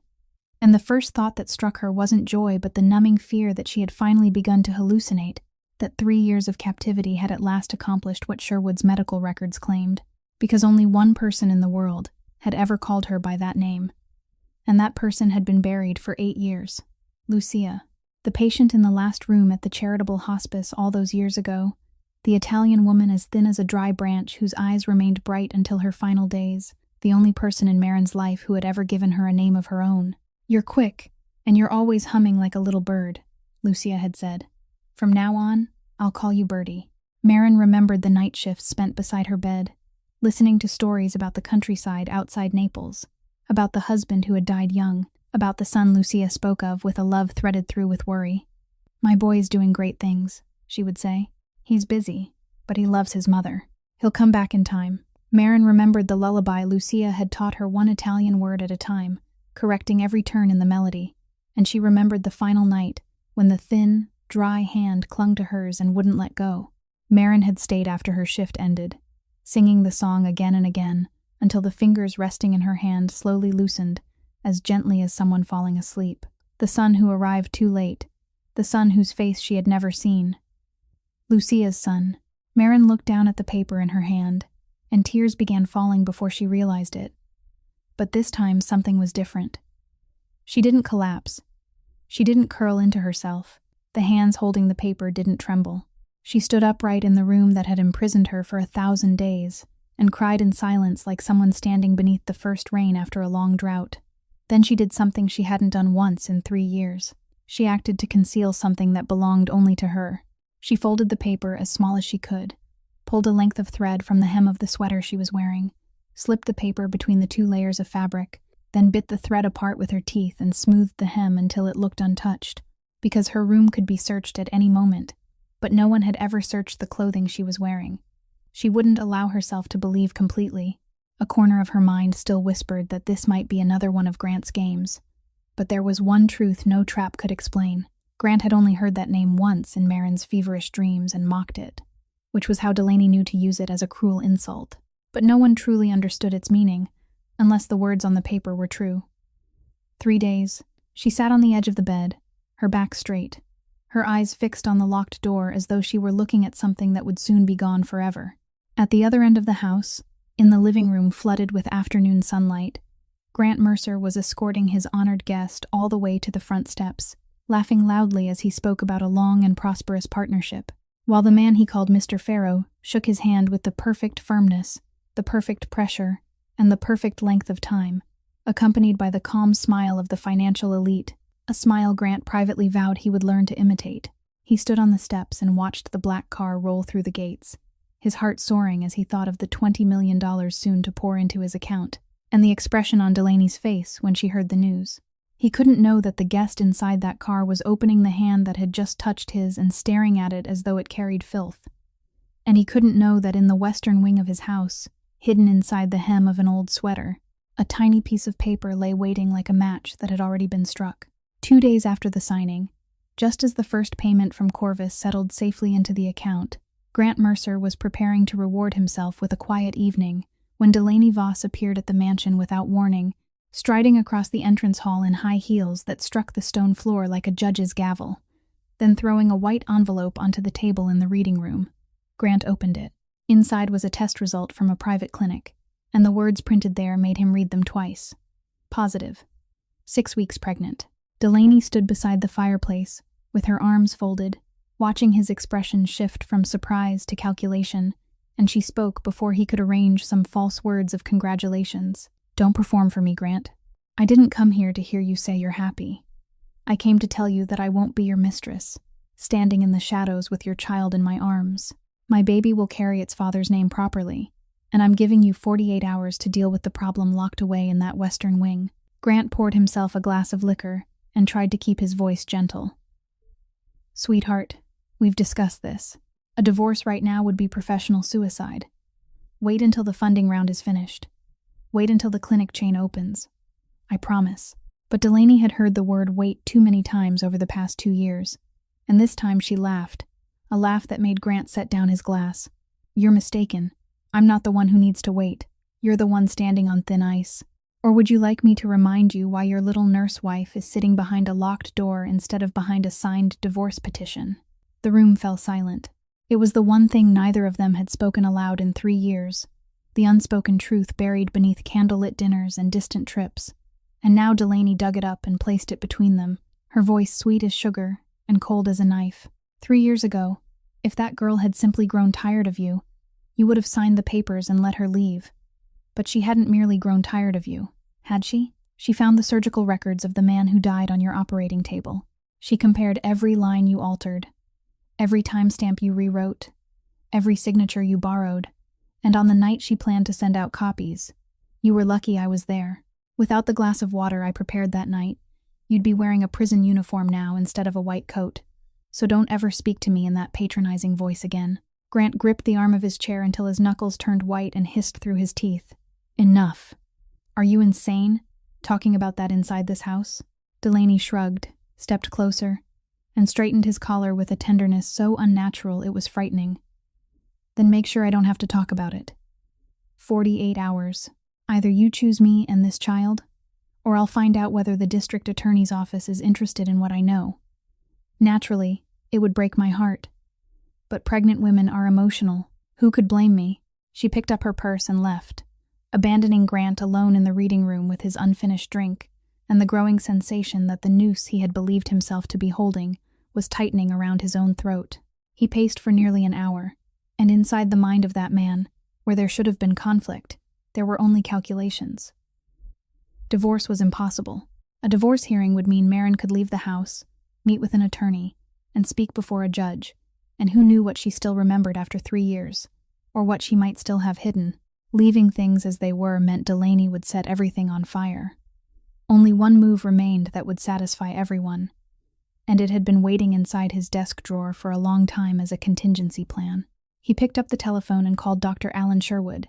And the first thought that struck her wasn't joy but the numbing fear that she had finally begun to hallucinate, that 3 years of captivity had at last accomplished what Sherwood's medical records claimed, because only one person in the world had ever called her by that name, and that person had been buried for 8 years. Lucia, the patient in the last room at the charitable hospice all those years ago, the Italian woman as thin as a dry branch whose eyes remained bright until her final days, the only person in Marin's life who had ever given her a name of her own. "You're quick, and you're always humming like a little bird," Lucia had said. "From now on, I'll call you Bertie." Marin remembered the night shifts spent beside her bed, listening to stories about the countryside outside Naples, about the husband who had died young, about the son Lucia spoke of with a love threaded through with worry. "My boy's doing great things," she would say. "He's busy, but he loves his mother. He'll come back in time." Marin remembered the lullaby Lucia had taught her one Italian word at a time, correcting every turn in the melody, and she remembered the final night when the thin, dry hand clung to hers and wouldn't let go. Marin had stayed after her shift ended, singing the song again and again until the fingers resting in her hand slowly loosened, as gently as someone falling asleep. The son who arrived too late, the son whose face she had never seen. Lucia's son. Marin looked down at the paper in her hand, and tears began falling before she realized it. But this time something was different. She didn't collapse. She didn't curl into herself. The hands holding the paper didn't tremble. She stood upright in the room that had imprisoned her for 1,000 days, and cried in silence like someone standing beneath the first rain after a long drought. Then she did something she hadn't done once in 3 years. She acted to conceal something that belonged only to her. She folded the paper as small as she could, pulled a length of thread from the hem of the sweater she was wearing, slipped the paper between the 2 layers of fabric, then bit the thread apart with her teeth and smoothed the hem until it looked untouched, because her room could be searched at any moment, but no one had ever searched the clothing she was wearing. She wouldn't allow herself to believe completely. A corner of her mind still whispered that this might be another one of Grant's games. But there was one truth no trap could explain. Grant had only heard that name once in Marin's feverish dreams and mocked it, which was how Delaney knew to use it as a cruel insult. But no one truly understood its meaning, unless the words on the paper were true. 3 days. She sat on the edge of the bed, her back straight, her eyes fixed on the locked door as though she were looking at something that would soon be gone forever. At the other end of the house, in the living room flooded with afternoon sunlight, Grant Mercer was escorting his honored guest all the way to the front steps, laughing loudly as he spoke about a long and prosperous partnership, while the man he called Mr. Farrow shook his hand with the perfect firmness, the perfect pressure, and the perfect length of time, accompanied by the calm smile of the financial elite, a smile Grant privately vowed he would learn to imitate. He stood on the steps and watched the black car roll through the gates, his heart soaring as he thought of the $20 million soon to pour into his account, and the expression on Delaney's face when she heard the news. He couldn't know that the guest inside that car was opening the hand that had just touched his and staring at it as though it carried filth. And he couldn't know that in the western wing of his house, hidden inside the hem of an old sweater, a tiny piece of paper lay waiting like a match that had already been struck. 2 days after the signing, just as the first payment from Corvus settled safely into the account, Grant Mercer was preparing to reward himself with a quiet evening when Delaney Voss appeared at the mansion without warning, striding across the entrance hall in high heels that struck the stone floor like a judge's gavel, then throwing a white envelope onto the table in the reading room. Grant opened it. Inside was a test result from a private clinic, and the words printed there made him read them twice. Positive. 6 weeks pregnant. Delaney stood beside the fireplace, with her arms folded, watching his expression shift from surprise to calculation, and she spoke before he could arrange some false words of congratulations. Don't perform for me, Grant. I didn't come here to hear you say you're happy. I came to tell you that I won't be your mistress, standing in the shadows with your child in my arms. My baby will carry its father's name properly, and I'm giving you 48 hours to deal with the problem locked away in that western wing. Grant poured himself a glass of liquor and tried to keep his voice gentle. Sweetheart, we've discussed this. A divorce right now would be professional suicide. Wait until the funding round is finished. Wait until the clinic chain opens. I promise. But Delaney had heard the word wait too many times over the past 2 years, and this time she laughed, a laugh that made Grant set down his glass. You're mistaken. I'm not the one who needs to wait. You're the one standing on thin ice. Or would you like me to remind you why your little nurse wife is sitting behind a locked door instead of behind a signed divorce petition? The room fell silent. It was the one thing neither of them had spoken aloud in 3 years, the unspoken truth buried beneath candlelit dinners and distant trips. And now Delaney dug it up and placed it between them, her voice sweet as sugar and cold as a knife. 3 years ago, if that girl had simply grown tired of you, you would have signed the papers and let her leave. But she hadn't merely grown tired of you, had she? She found the surgical records of the man who died on your operating table. She compared every line you altered, every timestamp you rewrote, every signature you borrowed, and on the night she planned to send out copies, you were lucky I was there. Without the glass of water I prepared that night, you'd be wearing a prison uniform now instead of a white coat. So don't ever speak to me in that patronizing voice again. Grant gripped the arm of his chair until his knuckles turned white and hissed through his teeth. Enough. Are you insane, talking about that inside this house? Delaney shrugged, stepped closer, and straightened his collar with a tenderness so unnatural it was frightening. Then make sure I don't have to talk about it. 48 hours. Either you choose me and this child, or I'll find out whether the district attorney's office is interested in what I know. Naturally, it would break my heart. But pregnant women are emotional. Who could blame me? She picked up her purse and left, abandoning Grant alone in the reading room with his unfinished drink and the growing sensation that the noose he had believed himself to be holding was tightening around his own throat. He paced for nearly an hour, and inside the mind of that man, where there should have been conflict, there were only calculations. Divorce was impossible. A divorce hearing would mean Marin could leave the house, meet with an attorney, and speak before a judge, and who knew what she still remembered after 3 years, or what she might still have hidden. Leaving things as they were meant Delaney would set everything on fire. Only one move remained that would satisfy everyone, and it had been waiting inside his desk drawer for a long time as a contingency plan. He picked up the telephone and called Dr. Alan Sherwood,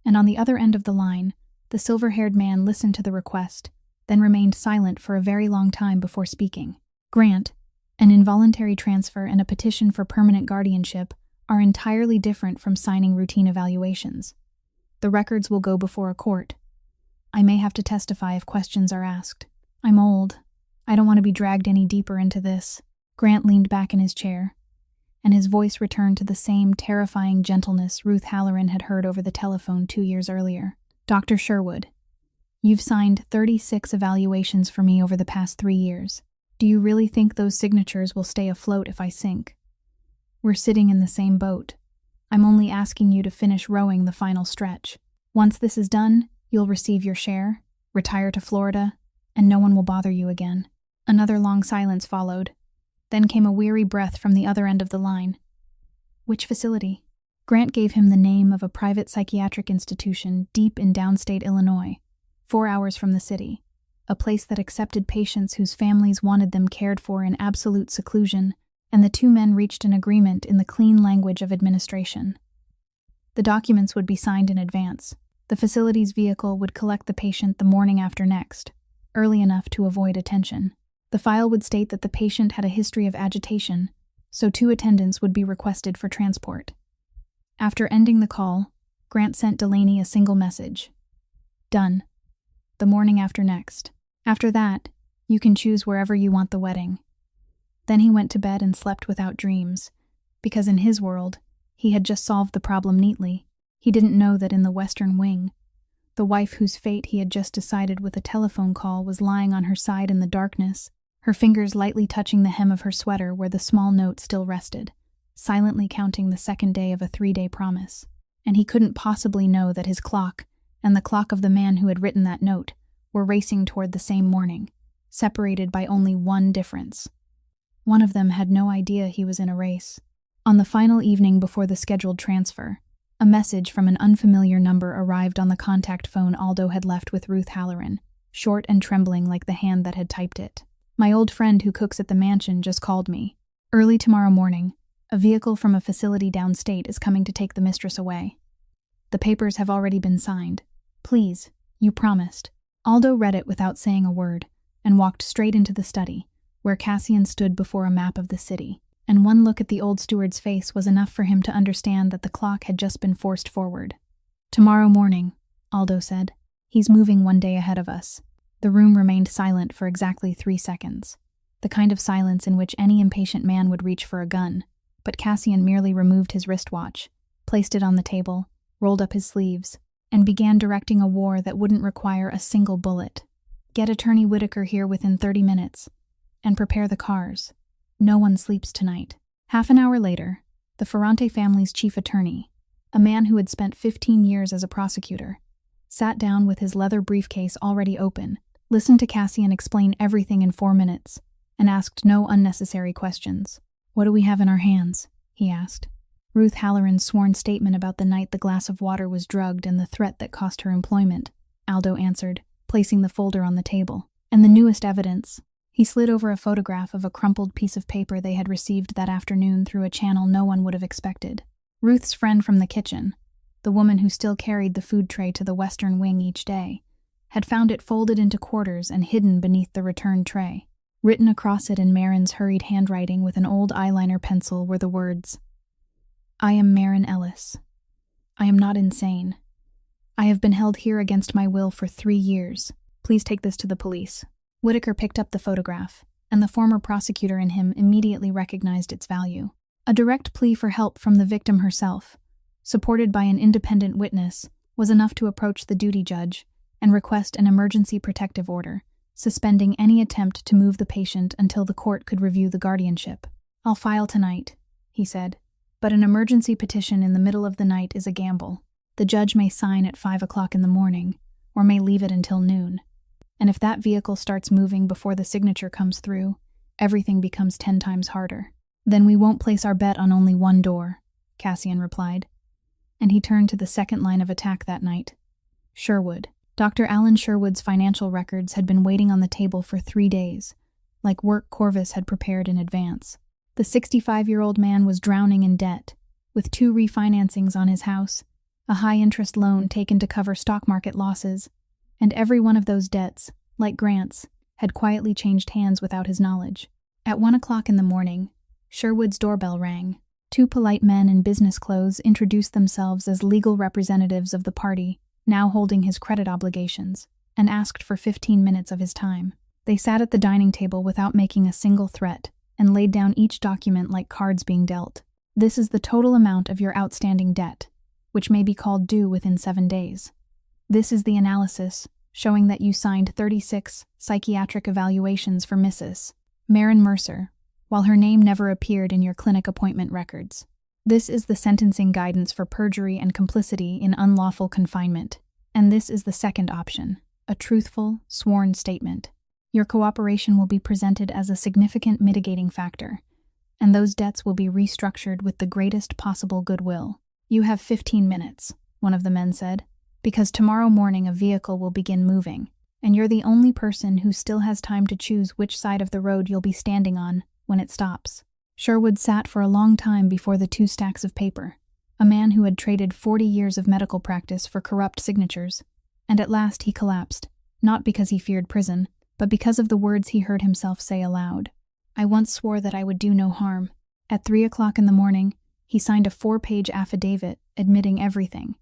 and on the other end of the line, the silver-haired man listened to the request, then remained silent for a very long time before speaking. Grant, an involuntary transfer and a petition for permanent guardianship are entirely different from signing routine evaluations. The records will go before a court. I may have to testify if questions are asked. I'm old. I don't want to be dragged any deeper into this. Grant leaned back in his chair, and his voice returned to the same terrifying gentleness Ruth Halloran had heard over the telephone 2 years earlier. Dr. Sherwood, you've signed 36 evaluations for me over the past 3 years. Do you really think those signatures will stay afloat if I sink? We're sitting in the same boat. I'm only asking you to finish rowing the final stretch. Once this is done, you'll receive your share, retire to Florida, and no one will bother you again. Another long silence followed. Then came a weary breath from the other end of the line. Which facility? Grant gave him the name of a private psychiatric institution deep in downstate Illinois, 4 hours from the city, a place that accepted patients whose families wanted them cared for in absolute seclusion, and the two men reached an agreement in the clean language of administration. The documents would be signed in advance. The facility's vehicle would collect the patient the morning after next, early enough to avoid attention. The file would state that the patient had a history of agitation, so 2 attendants would be requested for transport. After ending the call, Grant sent Delaney a single message. Done. The morning after next. After that, you can choose wherever you want the wedding. Then he went to bed and slept without dreams, because in his world, he had just solved the problem neatly. He didn't know that in the Western Wing, the wife whose fate he had just decided with a telephone call was lying on her side in the darkness, her fingers lightly touching the hem of her sweater where the small note still rested, silently counting the second day of a 3-day promise. And he couldn't possibly know that his clock and the clock of the man who had written that note were racing toward the same morning, separated by only one difference. One of them had no idea he was in a race. On the final evening before the scheduled transfer, a message from an unfamiliar number arrived on the contact phone Aldo had left with Ruth Halloran, short and trembling like the hand that had typed it. My old friend who cooks at the mansion just called me. Early tomorrow morning, a vehicle from a facility downstate is coming to take the mistress away. The papers have already been signed. Please, you promised. Aldo read it without saying a word, and walked straight into the study, where Cassian stood before a map of the city, and one look at the old steward's face was enough for him to understand that the clock had just been forced forward. Tomorrow morning, Aldo said. He's moving 1 day ahead of us. The room remained silent for exactly 3 seconds, the kind of silence in which any impatient man would reach for a gun, but Cassian merely removed his wristwatch, placed it on the table, rolled up his sleeves, and began directing a war that wouldn't require a single bullet. Get Attorney Whitaker here within 30 minutes, and prepare the cars. No one sleeps tonight. Half an hour later, the Ferrante family's chief attorney, a man who had spent 15 years as a prosecutor, sat down with his leather briefcase already open, listened to Cassian explain everything in 4 minutes, and asked no unnecessary questions. What do we have in our hands? He asked. Ruth Halloran's sworn statement about the night the glass of water was drugged and the threat that cost her employment, Aldo answered, placing the folder on the table. And the newest evidence. He slid over a photograph of a crumpled piece of paper they had received that afternoon through a channel no one would have expected. Ruth's friend from the kitchen, the woman who still carried the food tray to the Western Wing each day, had found it folded into quarters and hidden beneath the return tray. Written across it in Marin's hurried handwriting with an old eyeliner pencil were the words, I am Marin Ellis. I am not insane. I have been held here against my will for 3 years. Please take this to the police. Whitaker picked up the photograph, and the former prosecutor in him immediately recognized its value. A direct plea for help from the victim herself, supported by an independent witness, was enough to approach the duty judge and request an emergency protective order, suspending any attempt to move the patient until the court could review the guardianship. I'll file tonight, he said, but an emergency petition in the middle of the night is a gamble. The judge may sign at 5 o'clock in the morning, or may leave it until noon. And if that vehicle starts moving before the signature comes through, everything becomes 10 times harder. Then we won't place our bet on only one door, Cassian replied. And he turned to the second line of attack that night. Sherwood. Dr. Alan Sherwood's financial records had been waiting on the table for 3 days, like work Corvus had prepared in advance. The 65-year-old man was drowning in debt, with 2 refinancings on his house, a high-interest loan taken to cover stock market losses, and every one of those debts, like Grant's, had quietly changed hands without his knowledge. At 1 o'clock in the morning, Sherwood's doorbell rang. 2 polite men in business clothes introduced themselves as legal representatives of the party, now holding his credit obligations, and asked for 15 minutes of his time. They sat at the dining table without making a single threat, and laid down each document like cards being dealt. This is the total amount of your outstanding debt, which may be called due within 7 days. This is the analysis, showing that you signed 36 psychiatric evaluations for Mrs. Marin Mercer, while her name never appeared in your clinic appointment records. This is the sentencing guidance for perjury and complicity in unlawful confinement, and this is the second option, a truthful, sworn statement. Your cooperation will be presented as a significant mitigating factor, and those debts will be restructured with the greatest possible goodwill. You have 15 minutes, one of the men said, because tomorrow morning a vehicle will begin moving, and you're the only person who still has time to choose which side of the road you'll be standing on when it stops. Sherwood sat for a long time before the 2 stacks of paper, a man who had traded 40 years of medical practice for corrupt signatures, and at last he collapsed, not because he feared prison, but because of the words he heard himself say aloud. I once swore that I would do no harm. At 3 o'clock in the morning, he signed a 4-page affidavit admitting everything: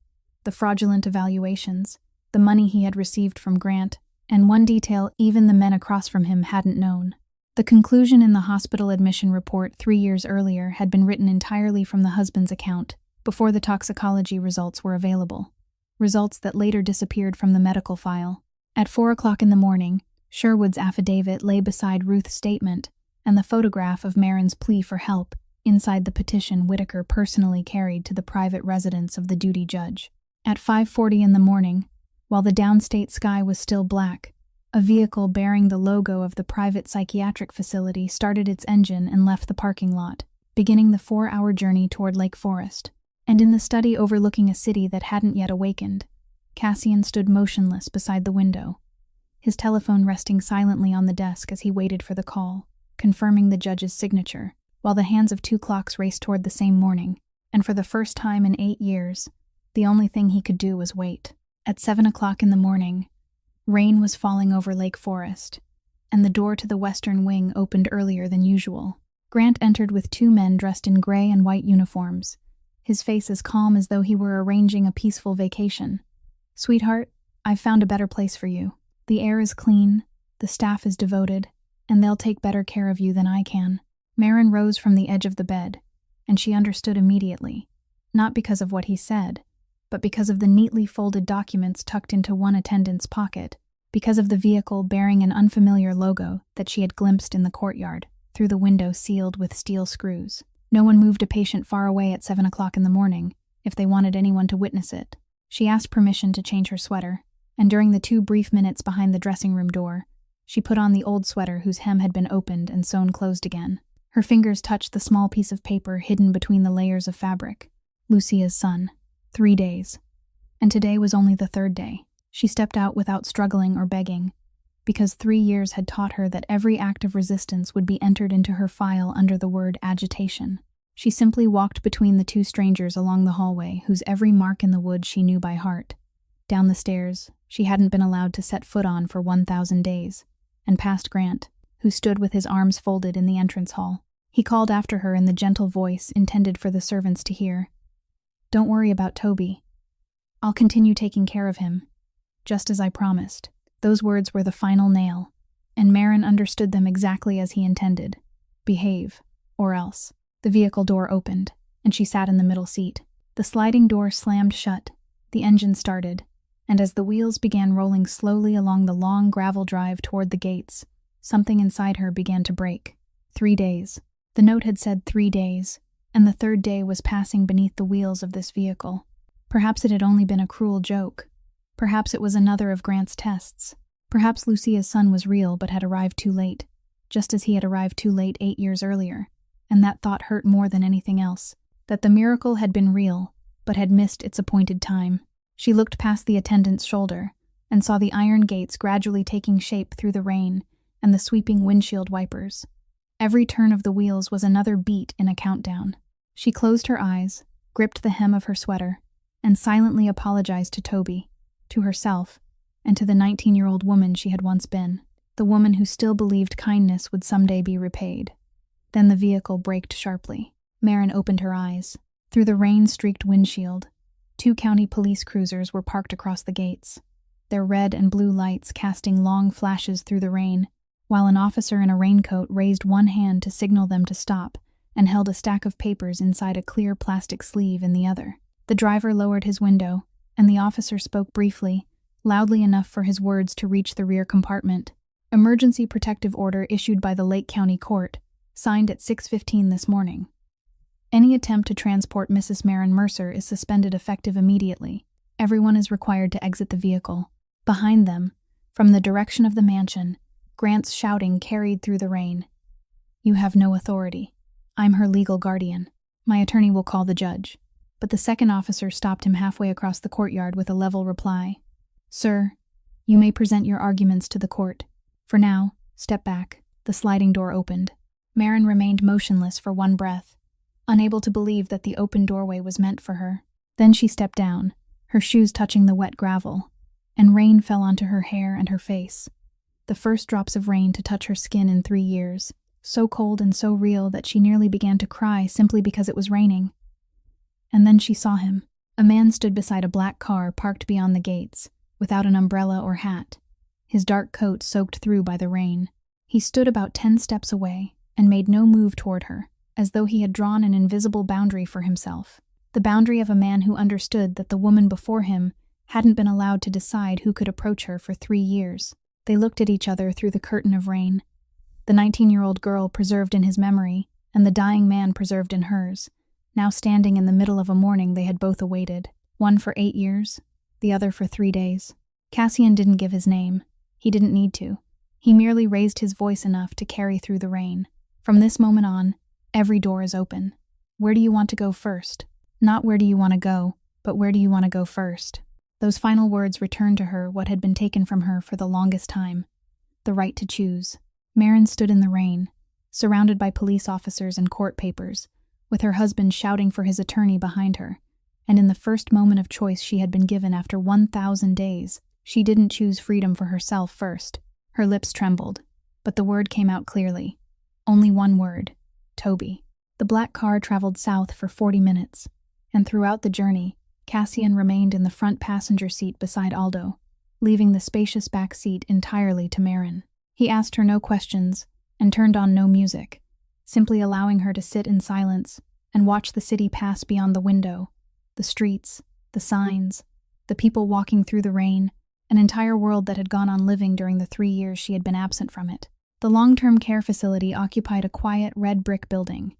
the fraudulent evaluations, the money he had received from Grant, and one detail even the men across from him hadn't known. The conclusion in the hospital admission report 3 years earlier had been written entirely from the husband's account, before the toxicology results were available, results that later disappeared from the medical file. At 4 o'clock in the morning, Sherwood's affidavit lay beside Ruth's statement and the photograph of Marin's plea for help inside the petition Whitaker personally carried to the private residence of the duty judge. At 5:40 in the morning, while the downstate sky was still black, a vehicle bearing the logo of the private psychiatric facility started its engine and left the parking lot, beginning the 4-hour journey toward Lake Forest. And in the study overlooking a city that hadn't yet awakened, Cassian stood motionless beside the window, his telephone resting silently on the desk as he waited for the call, confirming the judge's signature, while the hands of 2 clocks raced toward the same morning, and for the first time in 8 years, the only thing he could do was wait. At 7 o'clock in the morning, rain was falling over Lake Forest, and the door to the western wing opened earlier than usual. Grant entered with 2 men dressed in gray and white uniforms, his face as calm as though he were arranging a peaceful vacation. Sweetheart, I've found a better place for you. The air is clean, the staff is devoted, and they'll take better care of you than I can. Marin rose from the edge of the bed, and she understood immediately, not because of what he said, but because of the neatly folded documents tucked into one attendant's pocket, because of the vehicle bearing an unfamiliar logo that she had glimpsed in the courtyard, through the window sealed with steel screws. No one moved a patient far away at 7 o'clock in the morning, if they wanted anyone to witness it. She asked permission to change her sweater, and during the 2 brief minutes behind the dressing room door, she put on the old sweater whose hem had been opened and sewn closed again. Her fingers touched the small piece of paper hidden between the layers of fabric. Lucia's son. 3 days. And today was only the 3rd day. She stepped out without struggling or begging, because 3 years had taught her that every act of resistance would be entered into her file under the word agitation. She simply walked between the 2 strangers along the hallway, whose every mark in the wood she knew by heart. Down the stairs she hadn't been allowed to set foot on for 1,000 days, and past Grant, who stood with his arms folded in the entrance hall. He called after her in the gentle voice intended for the servants to hear. Don't worry about Toby. I'll continue taking care of him, just as I promised. Those words were the final nail, and Marin understood them exactly as he intended. Behave, or else. The vehicle door opened, and she sat in the middle seat. The sliding door slammed shut, the engine started, and as the wheels began rolling slowly along the long gravel drive toward the gates, something inside her began to break. 3 days. The note had said 3 days, and the 3rd day was passing beneath the wheels of this vehicle. Perhaps it had only been a cruel joke. Perhaps it was another of Grant's tests. Perhaps Lucia's son was real but had arrived too late, just as he had arrived too late 8 years earlier, and that thought hurt more than anything else, that the miracle had been real but had missed its appointed time. She looked past the attendant's shoulder and saw the iron gates gradually taking shape through the rain and the sweeping windshield wipers. Every turn of the wheels was another beat in a countdown. She closed her eyes, gripped the hem of her sweater, and silently apologized to Toby, to herself, and to the 19-year-old woman she had once been, the woman who still believed kindness would someday be repaid. Then the vehicle braked sharply. Maren opened her eyes. Through the rain-streaked windshield, 2 county police cruisers were parked across the gates, their red and blue lights casting long flashes through the rain, while an officer in a raincoat raised one hand to signal them to stop and held a stack of papers inside a clear plastic sleeve in the other. The driver lowered his window, and the officer spoke briefly, loudly enough for his words to reach the rear compartment. Emergency protective order issued by the Lake County Court, signed at 6:15 this morning. Any attempt to transport Mrs. Maren Mercer is suspended effective immediately. Everyone is required to exit the vehicle. Behind them, from the direction of the mansion, Grant's shouting carried through the rain. "You have no authority. I'm her legal guardian. My attorney will call the judge." But the second officer stopped him halfway across the courtyard with a level reply. "Sir, you may present your arguments to the court. For now, step back." The sliding door opened. Maren remained motionless for one breath, unable to believe that the open doorway was meant for her. Then she stepped down, her shoes touching the wet gravel, and rain fell onto her hair and her face. The first drops of rain to touch her skin in 3 years, so cold and so real that she nearly began to cry simply because it was raining. And then she saw him. A man stood beside a black car parked beyond the gates, without an umbrella or hat, his dark coat soaked through by the rain. He stood about 10 steps away and made no move toward her, as though he had drawn an invisible boundary for himself. The boundary of a man who understood that the woman before him hadn't been allowed to decide who could approach her for 3 years. They looked at each other through the curtain of rain. The 19-year-old girl preserved in his memory, and the dying man preserved in hers, now standing in the middle of a morning they had both awaited, one for 8 years, the other for 3 days. Cassian didn't give his name. He didn't need to. He merely raised his voice enough to carry through the rain. From this moment on, every door is open. Where do you want to go first? Not where do you want to go, but where do you want to go first? Those final words returned to her what had been taken from her for the longest time: the right to choose. Maren stood in the rain, surrounded by police officers and court papers, with her husband shouting for his attorney behind her, and in the first moment of choice she had been given after 1,000 days, she didn't choose freedom for herself first. Her lips trembled, but the word came out clearly. Only one word: Toby. The black car traveled south for 40 minutes, and throughout the journey, Cassian remained in the front passenger seat beside Aldo, leaving the spacious back seat entirely to Maren. He asked her no questions and turned on no music, simply allowing her to sit in silence and watch the city pass beyond the window, the streets, the signs, the people walking through the rain, an entire world that had gone on living during the 3 years she had been absent from it. The long-term care facility occupied a quiet red brick building,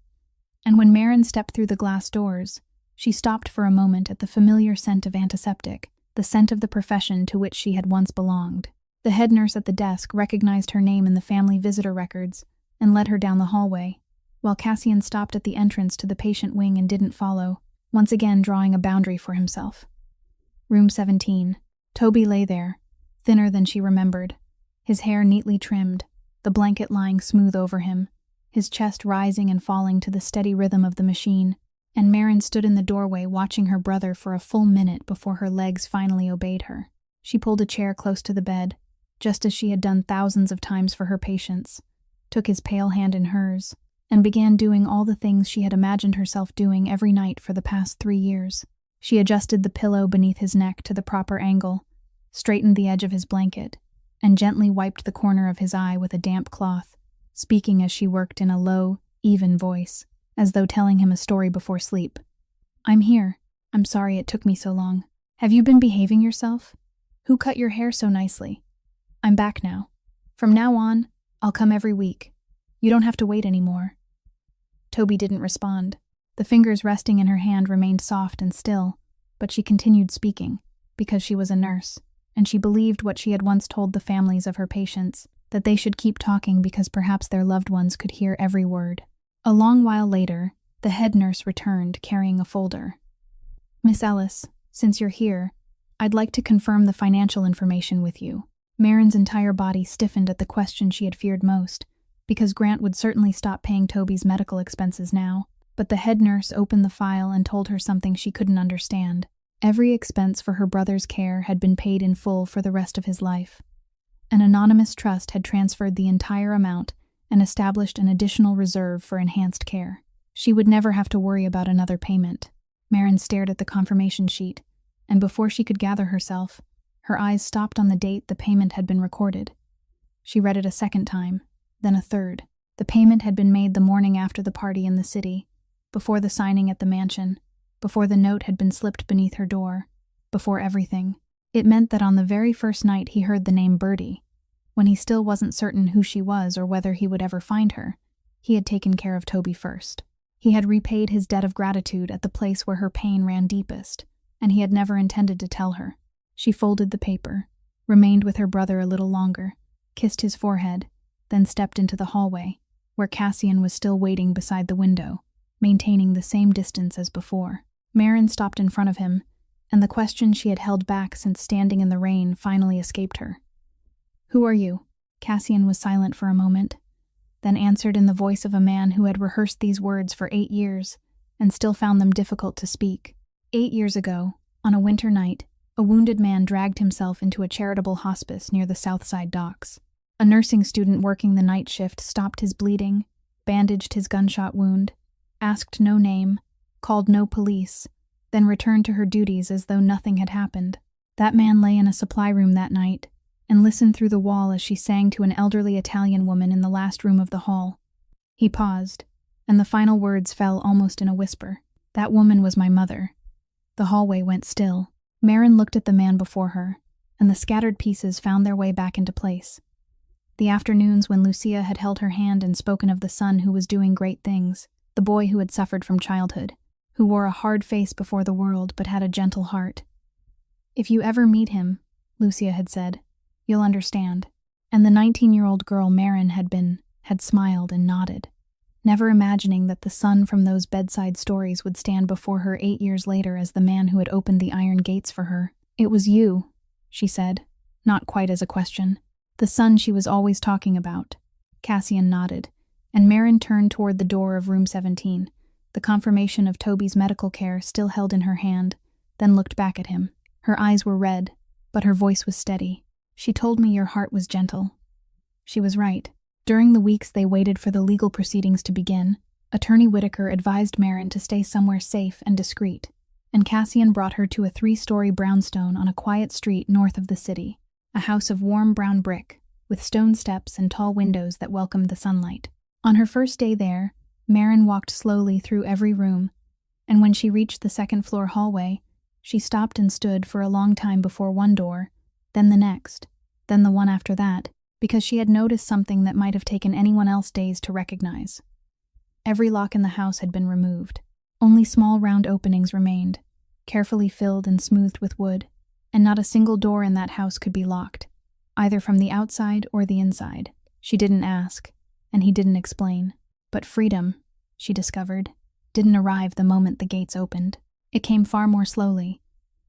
and when Maren stepped through the glass doors, she stopped for a moment at the familiar scent of antiseptic, the scent of the profession to which she had once belonged. The head nurse at the desk recognized her name in the family visitor records and led her down the hallway, while Cassian stopped at the entrance to the patient wing and didn't follow, once again drawing a boundary for himself. Room 17. Toby lay there, thinner than she remembered, his hair neatly trimmed, the blanket lying smooth over him, his chest rising and falling to the steady rhythm of the machine, and Maren stood in the doorway watching her brother for a full minute before her legs finally obeyed her. She pulled a chair close to the bed, just as she had done thousands of times for her patients, took his pale hand in hers, and began doing all the things she had imagined herself doing every night for the past 3 years. She adjusted the pillow beneath his neck to the proper angle, straightened the edge of his blanket, and gently wiped the corner of his eye with a damp cloth, speaking as she worked in a low, even voice, as though telling him a story before sleep. "I'm here. I'm sorry it took me so long. Have you been behaving yourself? Who cut your hair so nicely? I'm back now. From now on, I'll come every week. You don't have to wait anymore." Toby didn't respond. The fingers resting in her hand remained soft and still, but she continued speaking, because she was a nurse, and she believed what she had once told the families of her patients, that they should keep talking because perhaps their loved ones could hear every word. A long while later, the head nurse returned carrying a folder. "Miss Ellis, since you're here, I'd like to confirm the financial information with you." Maren's entire body stiffened at the question she had feared most, because Grant would certainly stop paying Toby's medical expenses now. But the head nurse opened the file and told her something she couldn't understand. Every expense for her brother's care had been paid in full for the rest of his life. An anonymous trust had transferred the entire amount and established an additional reserve for enhanced care. She would never have to worry about another payment. Maren stared at the confirmation sheet, and before she could gather herself, her eyes stopped on the date the payment had been recorded. She read it a second time, then a third. The payment had been made the morning after the party in the city, before the signing at the mansion, before the note had been slipped beneath her door, before everything. It meant that on the very first night he heard the name Bertie, when he still wasn't certain who she was or whether he would ever find her, he had taken care of Toby first. He had repaid his debt of gratitude at the place where her pain ran deepest, and he had never intended to tell her. She folded the paper, remained with her brother a little longer, kissed his forehead, then stepped into the hallway, where Cassian was still waiting beside the window, maintaining the same distance as before. Maren stopped in front of him, and the question she had held back since standing in the rain finally escaped her. "Who are you?" Cassian was silent for a moment, then answered in the voice of a man who had rehearsed these words for 8 years and still found them difficult to speak. 8 years ago, on a winter night, a wounded man dragged himself into a charitable hospice near the Southside docks. A nursing student working the night shift stopped his bleeding, bandaged his gunshot wound, asked no name, called no police, then returned to her duties as though nothing had happened. That man lay in a supply room that night and listened through the wall as she sang to an elderly Italian woman in the last room of the hall. He paused, and the final words fell almost in a whisper. "That woman was my mother." The hallway went still. Maren looked at the man before her, and the scattered pieces found their way back into place. The afternoons when Lucia had held her hand and spoken of the son who was doing great things, the boy who had suffered from childhood, who wore a hard face before the world but had a gentle heart. "If you ever meet him," Lucia had said, "you'll understand." And the 19-year-old girl Maren had smiled and nodded, never imagining that the son from those bedside stories would stand before her 8 years later as the man who had opened the iron gates for her. "It was you," she said, not quite as a question. "The son she was always talking about." Cassian nodded, and Maren turned toward the door of room 17, the confirmation of Toby's medical care still held in her hand, then looked back at him. Her eyes were red, but her voice was steady. "She told me your heart was gentle." She was right. During the weeks they waited for the legal proceedings to begin, Attorney Whitaker advised Maren to stay somewhere safe and discreet, and Cassian brought her to a 3-story brownstone on a quiet street north of the city, a house of warm brown brick, with stone steps and tall windows that welcomed the sunlight. On her first day there, Maren walked slowly through every room, and when she reached the second-floor hallway, she stopped and stood for a long time before one door, then the next, then the one after that, because she had noticed something that might have taken anyone else days to recognize. Every lock in the house had been removed. Only small round openings remained, carefully filled and smoothed with wood, and not a single door in that house could be locked, either from the outside or the inside. She didn't ask, and he didn't explain. But freedom, she discovered, didn't arrive the moment the gates opened. It came far more slowly,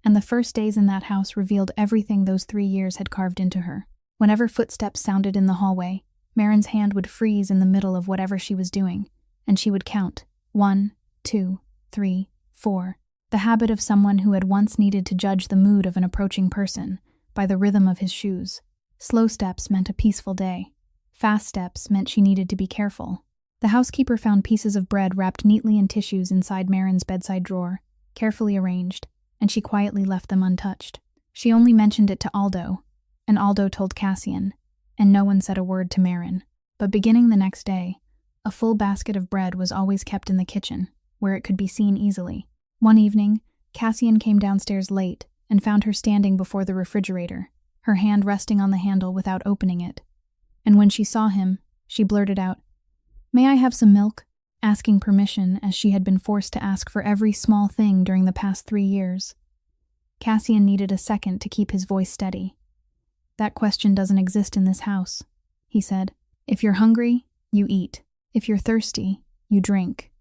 and the first days in that house revealed everything those 3 years had carved into her. Whenever footsteps sounded in the hallway, Maren's hand would freeze in the middle of whatever she was doing, and she would count 1, 2, 3, 4, the habit of someone who had once needed to judge the mood of an approaching person by the rhythm of his shoes. Slow steps meant a peaceful day. Fast steps meant she needed to be careful. The housekeeper found pieces of bread wrapped neatly in tissues inside Maren's bedside drawer, carefully arranged, and she quietly left them untouched. She only mentioned it to Aldo, and Aldo told Cassian, and no one said a word to Maren. But beginning the next day, a full basket of bread was always kept in the kitchen, where it could be seen easily. One evening, Cassian came downstairs late and found her standing before the refrigerator, her hand resting on the handle without opening it. And when she saw him, she blurted out, "May I have some milk?" asking permission as she had been forced to ask for every small thing during the past 3 years. Cassian needed a second to keep his voice steady. "That question doesn't exist in this house," he said. "If you're hungry, you eat. If you're thirsty, you drink.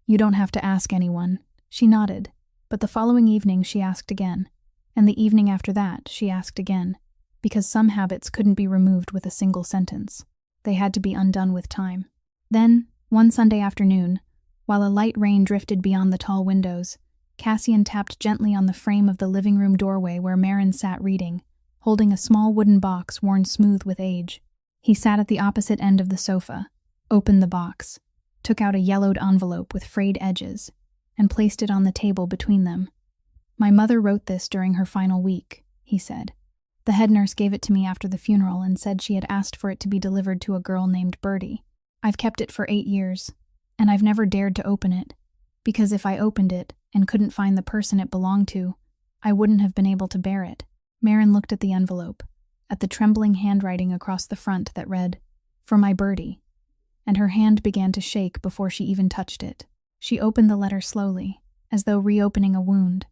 You don't have to ask anyone." She nodded, but the following evening she asked again, and the evening after that she asked again, because some habits couldn't be removed with a single sentence. They had to be undone with time. Then, one Sunday afternoon, While a light rain drifted beyond the tall windows, Cassian tapped gently on the frame of the living room doorway where Marin sat reading, holding a small wooden box worn smooth with age. He sat at the opposite end of the sofa, opened the box, took out a yellowed envelope with frayed edges, and placed it on the table between them. "My mother wrote this during her final week," he said. "The head nurse gave it to me after the funeral and said she had asked for it to be delivered to a girl named Birdie. I've kept it for 8 years, and I've never dared to open it, because if I opened it and couldn't find the person it belonged to, I wouldn't have been able to bear it." Marin looked at the envelope, at the trembling handwriting across the front that read, "For my Birdie," and her hand began to shake before she even touched it. She opened the letter slowly, as though reopening a wound,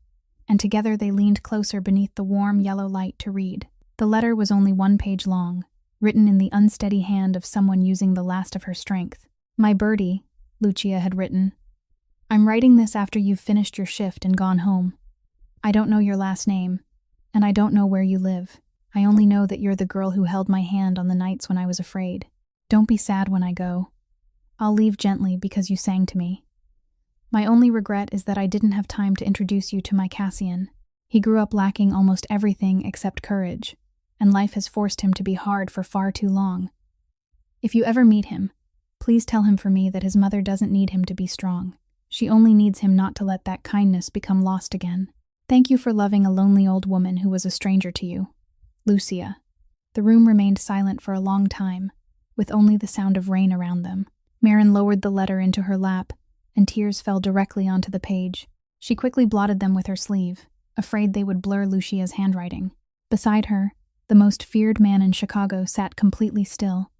and together they leaned closer beneath the warm yellow light to read. The letter was only 1 page long, written in the unsteady hand of someone using the last of her strength. "My Birdie," Lucia had written. "I'm writing this after you've finished your shift and gone home. I don't know your last name, and I don't know where you live. I only know that you're the girl who held my hand on the nights when I was afraid. Don't be sad when I go. I'll leave gently because you sang to me. My only regret is that I didn't have time to introduce you to my Cassian. He grew up lacking almost everything except courage, and life has forced him to be hard for far too long. If you ever meet him, please tell him for me that his mother doesn't need him to be strong. She only needs him not to let that kindness become lost again. Thank you for loving a lonely old woman who was a stranger to you. Lucia." The room remained silent for a long time, with only the sound of rain around them. Marin lowered the letter into her lap, and tears fell directly onto the page. She quickly blotted them with her sleeve, afraid they would blur Lucia's handwriting. Beside her, the most feared man in Chicago sat completely still,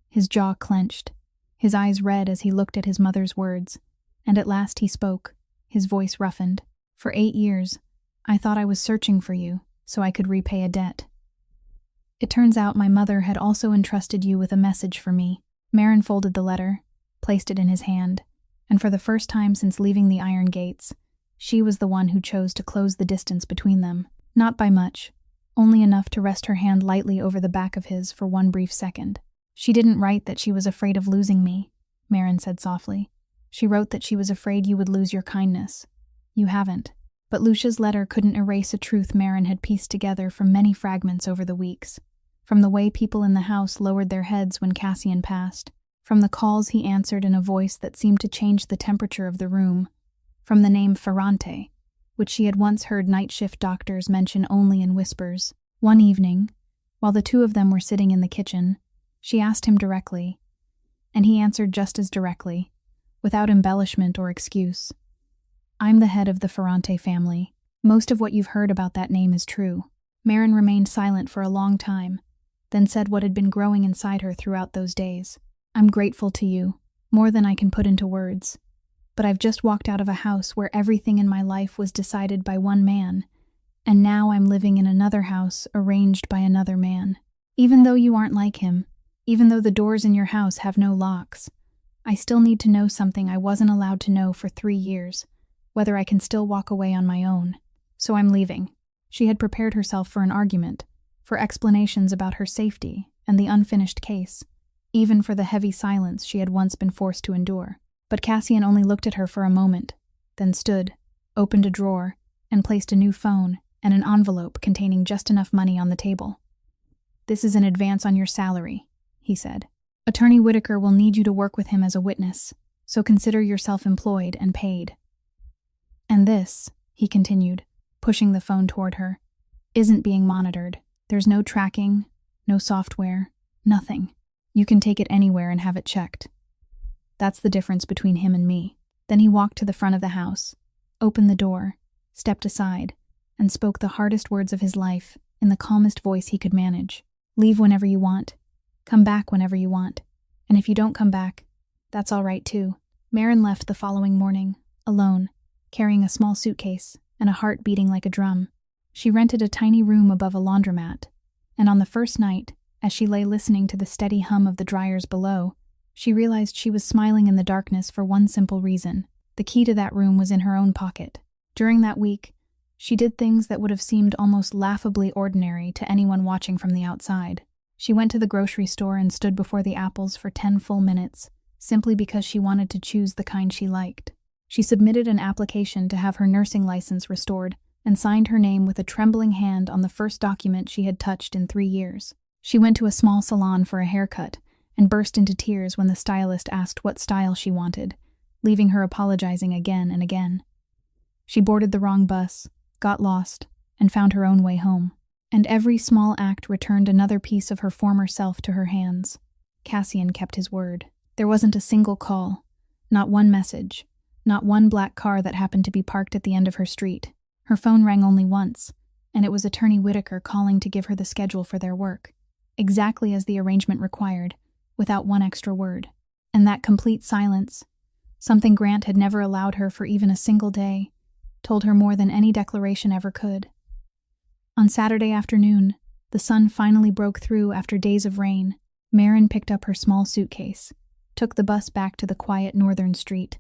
his jaw clenched, his eyes red as he looked at his mother's words, and at last he spoke, his voice roughened. "For 8 years, I thought I was searching for you, so I could repay a debt. It turns out my mother had also entrusted you with a message for me." Marin folded the letter, placed it in his hand, and for the first time since leaving the iron gates, she was the one who chose to close the distance between them. Not by much, only enough to rest her hand lightly over the back of his for one brief second. "She didn't write that she was afraid of losing me," Marin said softly. "She wrote that she was afraid you would lose your kindness. You haven't." But Lucia's letter couldn't erase a truth Marin had pieced together from many fragments over the weeks. From the way people in the house lowered their heads when Cassian passed, from the calls he answered in a voice that seemed to change the temperature of the room, from the name Fiancée, which she had once heard night shift doctors mention only in whispers. One evening, while the two of them were sitting in the kitchen, she asked him directly, and he answered just as directly, without embellishment or excuse. "I'm the head of the Fiancée family. Most of what you've heard about that name is true." Marin remained silent for a long time, then said what had been growing inside her throughout those days. "I'm grateful to you, more than I can put into words. But I've just walked out of a house where everything in my life was decided by one man, and now I'm living in another house arranged by another man. Even though you aren't like him, even though the doors in your house have no locks, I still need to know something I wasn't allowed to know for 3 years, whether I can still walk away on my own. So I'm leaving." She had prepared herself for an argument, for explanations about her safety and the unfinished case, even for the heavy silence she had once been forced to endure. But Cassian only looked at her for a moment, then stood, opened a drawer, and placed a new phone and an envelope containing just enough money on the table. "This is an advance on your salary," he said. "Attorney Whitaker will need you to work with him as a witness, so consider yourself employed and paid. And this," he continued, pushing the phone toward her, "isn't being monitored. There's no tracking, no software, nothing. You can take it anywhere and have it checked. That's the difference between him and me." Then he walked to the front of the house, opened the door, stepped aside, and spoke the hardest words of his life in the calmest voice he could manage. "Leave whenever you want. Come back whenever you want. And if you don't come back, that's all right too." Marin left the following morning, alone, carrying a small suitcase and a heart beating like a drum. She rented a tiny room above a laundromat, and on the first night, as she lay listening to the steady hum of the dryers below, she realized she was smiling in the darkness for one simple reason. The key to that room was in her own pocket. During that week, she did things that would have seemed almost laughably ordinary to anyone watching from the outside. She went to the grocery store and stood before the apples for 10 full minutes, simply because she wanted to choose the kind she liked. She submitted an application to have her nursing license restored and signed her name with a trembling hand on the first document she had touched in 3 years. She went to a small salon for a haircut and burst into tears when the stylist asked what style she wanted, leaving her apologizing again and again. She boarded the wrong bus, got lost, and found her own way home. And every small act returned another piece of her former self to her hands. Cassian kept his word. There wasn't a single call, not one message, not one black car that happened to be parked at the end of her street. Her phone rang only once, and it was Attorney Whitaker calling to give her the schedule for their work, exactly as the arrangement required, without one extra word. And that complete silence, something Grant had never allowed her for even a single day, told her more than any declaration ever could. On Saturday afternoon, the sun finally broke through after days of rain. Marin picked up her small suitcase, took the bus back to the quiet northern street,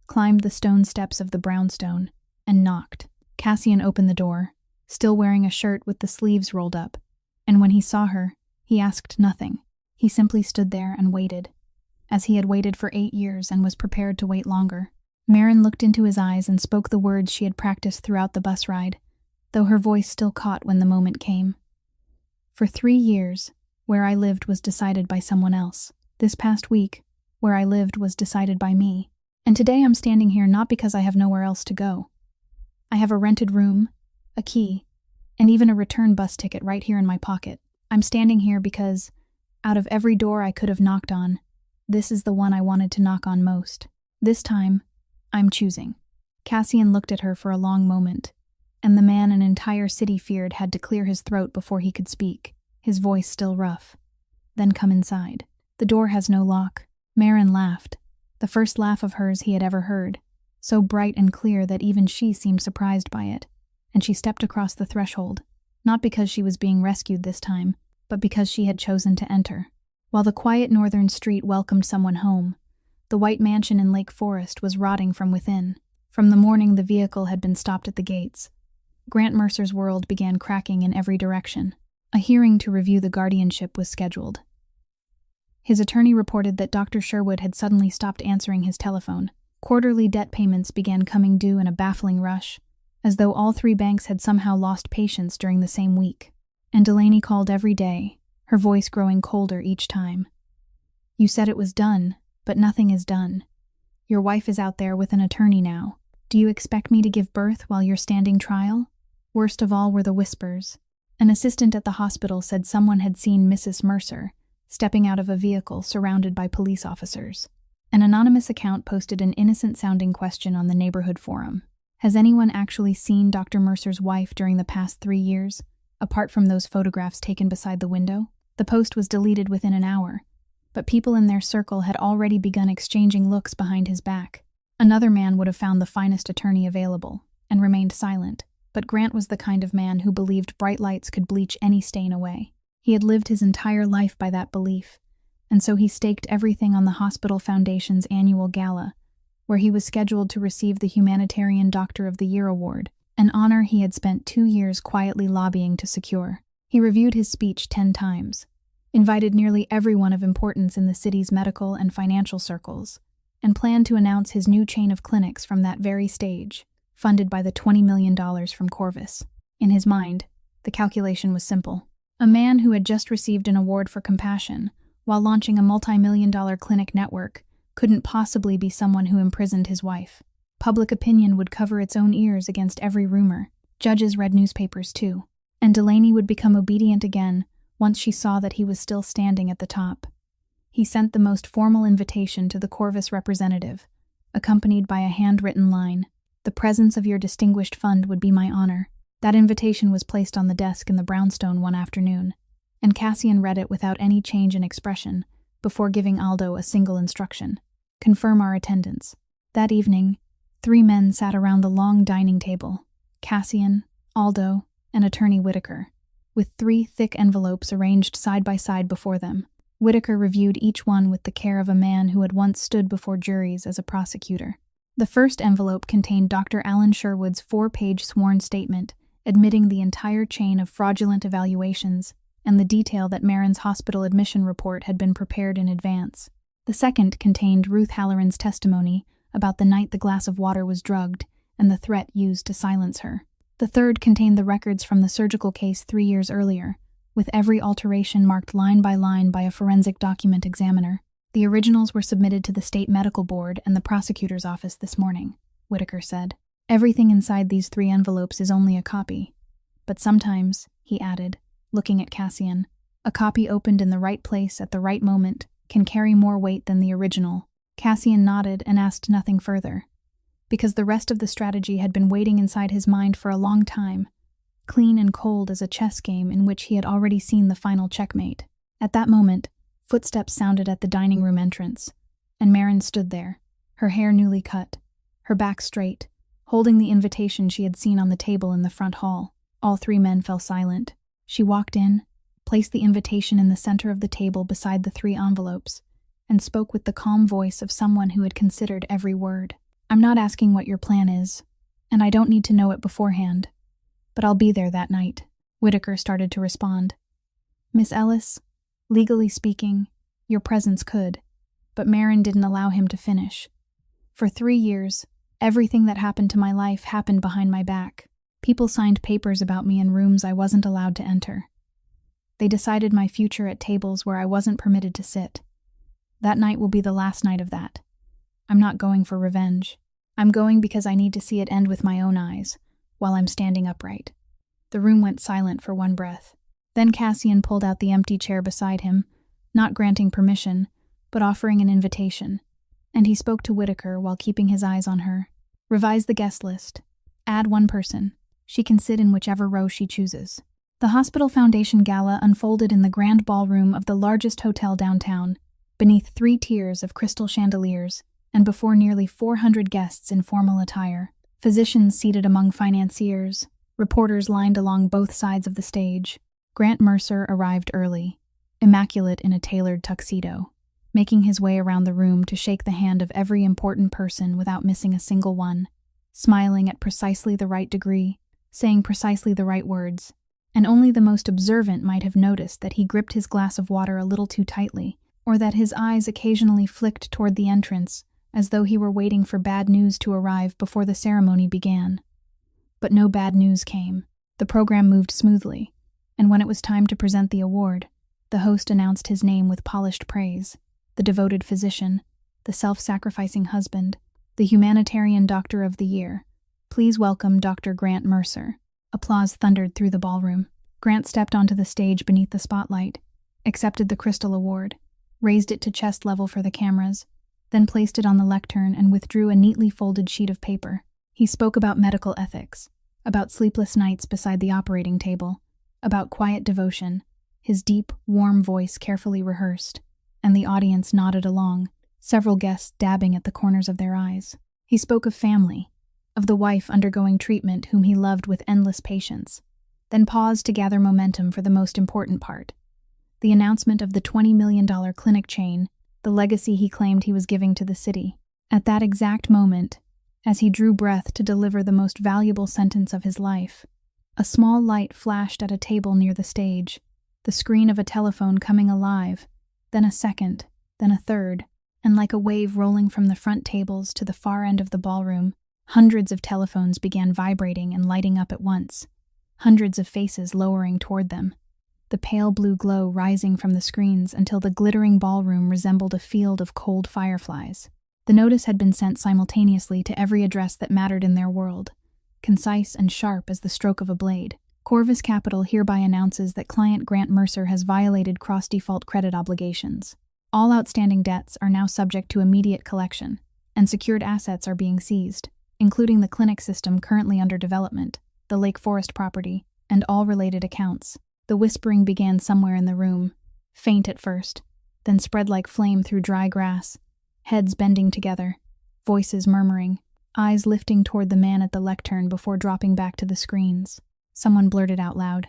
climbed the stone steps of the brownstone, and knocked. Cassian opened the door, still wearing a shirt with the sleeves rolled up, and when he saw her, he asked nothing. He simply stood there and waited, as he had waited for 8 years and was prepared to wait longer. Marin looked into his eyes and spoke the words she had practiced throughout the bus ride, though her voice still caught when the moment came. For 3 years, where I lived was decided by someone else. This past week, where I lived was decided by me. And today I'm standing here not because I have nowhere else to go. I have a rented room, a key, and even a return bus ticket right here in my pocket. I'm standing here because, out of every door I could have knocked on, this is the one I wanted to knock on most. This time, I'm choosing. Cassian looked at her for a long moment, and the man an entire city feared had to clear his throat before he could speak, his voice still rough. Then come inside. The door has no lock. Marin laughed, the first laugh of hers he had ever heard, so bright and clear that even she seemed surprised by it, and she stepped across the threshold, not because she was being rescued this time, but because she had chosen to enter. While the quiet northern street welcomed someone home, the white mansion in Lake Forest was rotting from within. From the morning the vehicle had been stopped at the gates, Grant Mercer's world began cracking in every direction. A hearing to review the guardianship was scheduled. His attorney reported that Dr. Sherwood had suddenly stopped answering his telephone. Quarterly debt payments began coming due in a baffling rush, as though all 3 banks had somehow lost patience during the same week. And Delaney called every day, her voice growing colder each time. You said it was done, but nothing is done. Your wife is out there with an attorney now. Do you expect me to give birth while you're standing trial? Worst of all were the whispers. An assistant at the hospital said someone had seen Mrs. Mercer stepping out of a vehicle surrounded by police officers. An anonymous account posted an innocent-sounding question on the neighborhood forum. Has anyone actually seen Dr. Mercer's wife during the past 3 years, apart from those photographs taken beside the window? The post was deleted within an hour, but people in their circle had already begun exchanging looks behind his back. Another man would have found the finest attorney available and remained silent, but Grant was the kind of man who believed bright lights could bleach any stain away. He had lived his entire life by that belief, and so he staked everything on the Hospital Foundation's annual gala, where he was scheduled to receive the Humanitarian Doctor of the Year award, an honor he had spent 2 years quietly lobbying to secure. He reviewed his speech 10 times, invited nearly everyone of importance in the city's medical and financial circles, and planned to announce his new chain of clinics from that very stage, funded by the $20 million from Corvus. In his mind, the calculation was simple. A man who had just received an award for compassion, while launching a multi-million-dollar clinic network, couldn't possibly be someone who imprisoned his wife. Public opinion would cover its own ears against every rumor. Judges read newspapers too. And Delaney would become obedient again once she saw that he was still standing at the top. He sent the most formal invitation to the Corvus representative, accompanied by a handwritten line. The presence of your distinguished fund would be my honor. That invitation was placed on the desk in the brownstone one afternoon, and Cassian read it without any change in expression before giving Aldo a single instruction. Confirm our attendance. That evening, 3 men sat around the long dining table, Cassian, Aldo, and Attorney Whitaker, with 3 thick envelopes arranged side by side before them. Whitaker reviewed each one with the care of a man who had once stood before juries as a prosecutor. The first envelope contained Dr. Alan Sherwood's 4-page sworn statement, admitting the entire chain of fraudulent evaluations and the detail that Marin's hospital admission report had been prepared in advance. The second contained Ruth Halloran's testimony about the night the glass of water was drugged and the threat used to silence her. The third contained the records from the surgical case 3 years earlier, with every alteration marked line by line by a forensic document examiner. The originals were submitted to the state medical board and the prosecutor's office this morning, Whitaker said. Everything inside these 3 envelopes is only a copy. But sometimes, he added, looking at Cassian, a copy opened in the right place at the right moment can carry more weight than the original. Cassian nodded and asked nothing further, because the rest of the strategy had been waiting inside his mind for a long time, clean and cold as a chess game in which he had already seen the final checkmate. At that moment, footsteps sounded at the dining room entrance, and Marin stood there, her hair newly cut, her back straight, holding the invitation she had seen on the table in the front hall. All 3 men fell silent. She walked in, placed the invitation in the center of the table beside the 3 envelopes, and spoke with the calm voice of someone who had considered every word. I'm not asking what your plan is, and I don't need to know it beforehand, but I'll be there that night. Whitaker started to respond. Miss Ellis, legally speaking, your presence could, but Marin didn't allow him to finish. For 3 years, everything that happened to my life happened behind my back. People signed papers about me in rooms I wasn't allowed to enter. They decided my future at tables where I wasn't permitted to sit. That night will be the last night of that. I'm not going for revenge. I'm going because I need to see it end with my own eyes, while I'm standing upright. The room went silent for one breath. Then Cassian pulled out the empty chair beside him, not granting permission, but offering an invitation. And he spoke to Whitaker while keeping his eyes on her. Revise the guest list. Add 1 person. She can sit in whichever row she chooses. The Hospital Foundation Gala unfolded in the grand ballroom of the largest hotel downtown, beneath 3 tiers of crystal chandeliers, and before nearly 400 guests in formal attire. Physicians seated among financiers, reporters lined along both sides of the stage. Grant Mercer arrived early, immaculate in a tailored tuxedo, making his way around the room to shake the hand of every important person without missing a single one, smiling at precisely the right degree, saying precisely the right words, and only the most observant might have noticed that he gripped his glass of water a little too tightly, or that his eyes occasionally flicked toward the entrance, as though he were waiting for bad news to arrive before the ceremony began. But no bad news came. The program moved smoothly, and when it was time to present the award, the host announced his name with polished praise: the devoted physician, the self-sacrificing husband, the humanitarian doctor of the year. Please welcome Dr. Grant Mercer. Applause thundered through the ballroom. Grant stepped onto the stage beneath the spotlight, accepted the crystal award, raised it to chest level for the cameras, then placed it on the lectern and withdrew a neatly folded sheet of paper. He spoke about medical ethics, about sleepless nights beside the operating table, about quiet devotion, his deep, warm voice carefully rehearsed, and the audience nodded along, several guests dabbing at the corners of their eyes. He spoke of family, of the wife undergoing treatment whom he loved with endless patience, then paused to gather momentum for the most important part: the announcement of the $20 million clinic chain, the legacy he claimed he was giving to the city. At that exact moment, as he drew breath to deliver the most valuable sentence of his life, a small light flashed at a table near the stage, the screen of a telephone coming alive, then a second, then a third, and like a wave rolling from the front tables to the far end of the ballroom, hundreds of telephones began vibrating and lighting up at once, hundreds of faces lowering toward them, the pale blue glow rising from the screens until the glittering ballroom resembled a field of cold fireflies. The notice had been sent simultaneously to every address that mattered in their world, concise and sharp as the stroke of a blade. Corvus Capital hereby announces that client Grant Mercer has violated cross-default credit obligations. All outstanding debts are now subject to immediate collection, and secured assets are being seized, including the clinic system currently under development, the Lake Forest property, and all related accounts. The whispering began somewhere in the room, faint at first, then spread like flame through dry grass, heads bending together, voices murmuring, eyes lifting toward the man at the lectern before dropping back to the screens. Someone blurted out loud,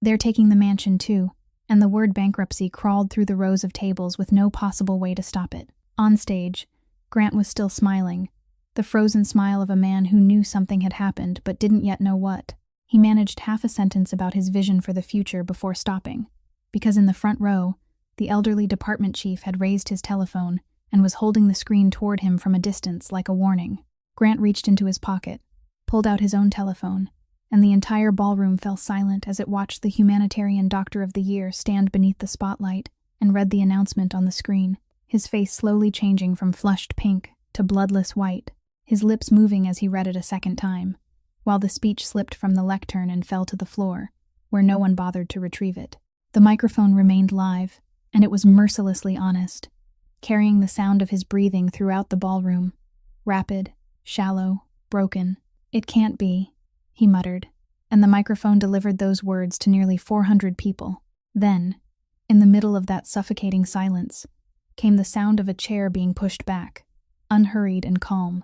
"They're taking the mansion too," and the word bankruptcy crawled through the rows of tables with no possible way to stop it. On stage, Grant was still smiling, the frozen smile of a man who knew something had happened but didn't yet know what. He managed half a sentence about his vision for the future before stopping, because in the front row, the elderly department chief had raised his telephone and was holding the screen toward him from a distance like a warning. Grant reached into his pocket, pulled out his own telephone, and the entire ballroom fell silent as it watched the humanitarian Doctor of the Year stand beneath the spotlight and read the announcement on the screen, his face slowly changing from flushed pink to bloodless white, his lips moving as he read it a second time, while the speech slipped from the lectern and fell to the floor, where no one bothered to retrieve it. The microphone remained live, and it was mercilessly honest, carrying the sound of his breathing throughout the ballroom. Rapid, shallow, broken. "It can't be," he muttered, and the microphone delivered those words to nearly 400 people. Then, in the middle of that suffocating silence, came the sound of a chair being pushed back, unhurried and calm,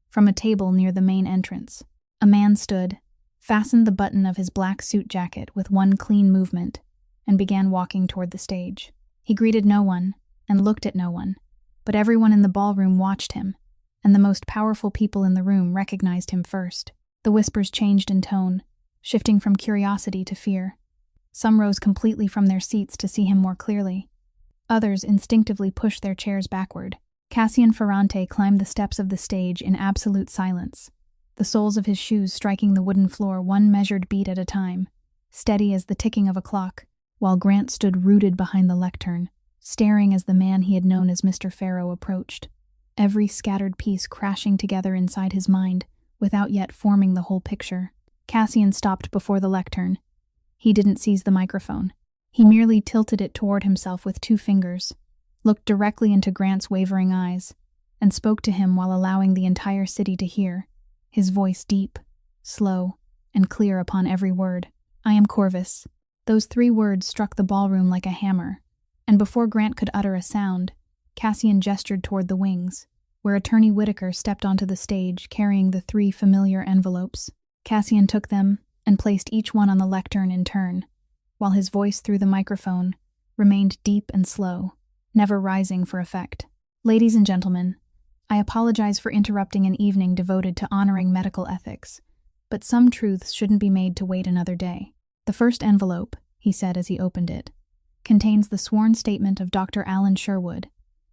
from a table near the main entrance. A man stood, fastened the button of his black suit jacket with one clean movement, and began walking toward the stage. He greeted no one and looked at no one, but everyone in the ballroom watched him, and the most powerful people in the room recognized him first. The whispers changed in tone, shifting from curiosity to fear. Some rose completely from their seats to see him more clearly. Others instinctively pushed their chairs backward. Cassian Ferrante climbed the steps of the stage in absolute silence, the soles of his shoes striking the wooden floor one measured beat at a time, steady as the ticking of a clock, while Grant stood rooted behind the lectern, staring as the man he had known as Mr. Farrow approached, every scattered piece crashing together inside his mind without yet forming the whole picture. Cassian stopped before the lectern. He didn't seize the microphone. He merely tilted it toward himself with 2 fingers, looked directly into Grant's wavering eyes, and spoke to him while allowing the entire city to hear, his voice deep, slow, and clear upon every word. "I am Corvus." Those 3 words struck the ballroom like a hammer, and before Grant could utter a sound, Cassian gestured toward the wings, where Attorney Whitaker stepped onto the stage carrying the 3 familiar envelopes. Cassian took them and placed each one on the lectern in turn, while his voice through the microphone remained deep and slow, never rising for effect. "Ladies and gentlemen, I apologize for interrupting an evening devoted to honoring medical ethics, but some truths shouldn't be made to wait another day. The first envelope," he said as he opened it, "contains the sworn statement of Dr. Alan Sherwood,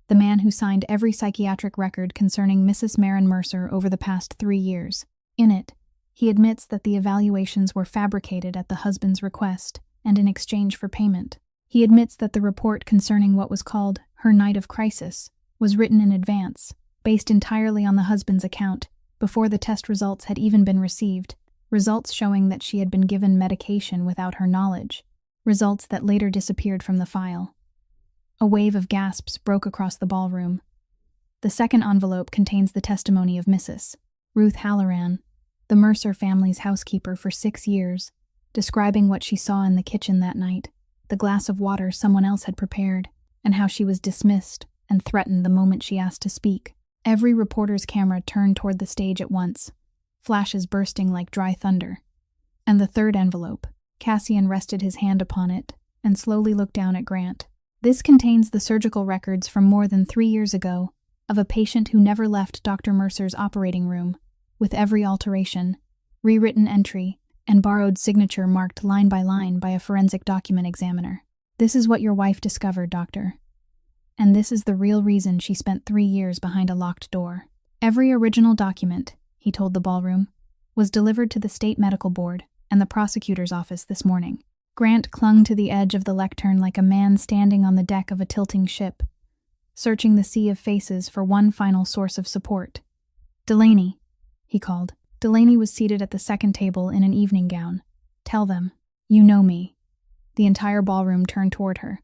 the man who signed every psychiatric record concerning Mrs. Marin Mercer over the past 3 years. In it, he admits that the evaluations were fabricated at the husband's request and in exchange for payment. He admits that the report concerning what was called her night of crisis was written in advance, based entirely on the husband's account, before the test results had even been received, results showing that she had been given medication without her knowledge, results that later disappeared from the file. A wave of gasps broke across the ballroom. The second envelope contains the testimony of Mrs. Ruth Halloran, the Mercer family's housekeeper for 6 years, describing what she saw in the kitchen that night, the glass of water someone else had prepared, and how she was dismissed and threatened the moment she asked to speak. Every reporter's camera turned toward the stage at once, flashes bursting like dry thunder. And the third envelope, Cassian rested his hand upon it and slowly looked down at Grant. This contains the surgical records from more than 3 years ago of a patient who never left Dr. Mercer's operating room, with every alteration, rewritten entry, and borrowed signature marked line by a forensic document examiner. "This is what your wife discovered, Doctor. And this is the real reason she spent 3 years behind a locked door. Every original document," he told the ballroom, "was delivered to the State Medical Board and the prosecutor's office this morning." Grant clung to the edge of the lectern like a man standing on the deck of a tilting ship, searching the sea of faces for one final source of support. "Delaney," he called. Delaney was seated at the second table in an evening gown. "Tell them. You know me." The entire ballroom turned toward her.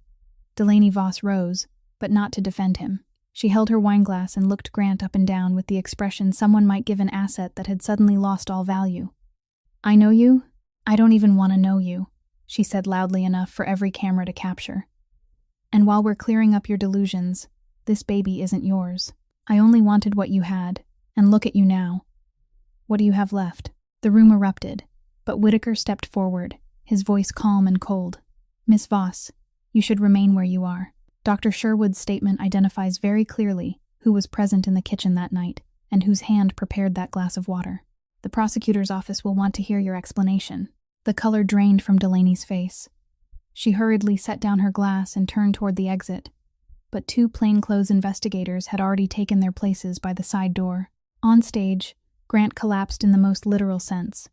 Delaney Voss rose, but not to defend him. She held her wineglass and looked Grant up and down with the expression someone might give an asset that had suddenly lost all value. "I know you? I don't even want to know you," she said loudly enough for every camera to capture. "And while we're clearing up your delusions, this baby isn't yours. I only wanted what you had, and look at you now. What do you have left?" The room erupted, but Whitaker stepped forward, his voice calm and cold. "Miss Voss, you should remain where you are. Dr. Sherwood's statement identifies very clearly who was present in the kitchen that night and whose hand prepared that glass of water. The prosecutor's office will want to hear your explanation." The color drained from Delaney's face. She hurriedly set down her glass and turned toward the exit, but 2 plainclothes investigators had already taken their places by the side door. On stage, Grant collapsed in the most literal sense,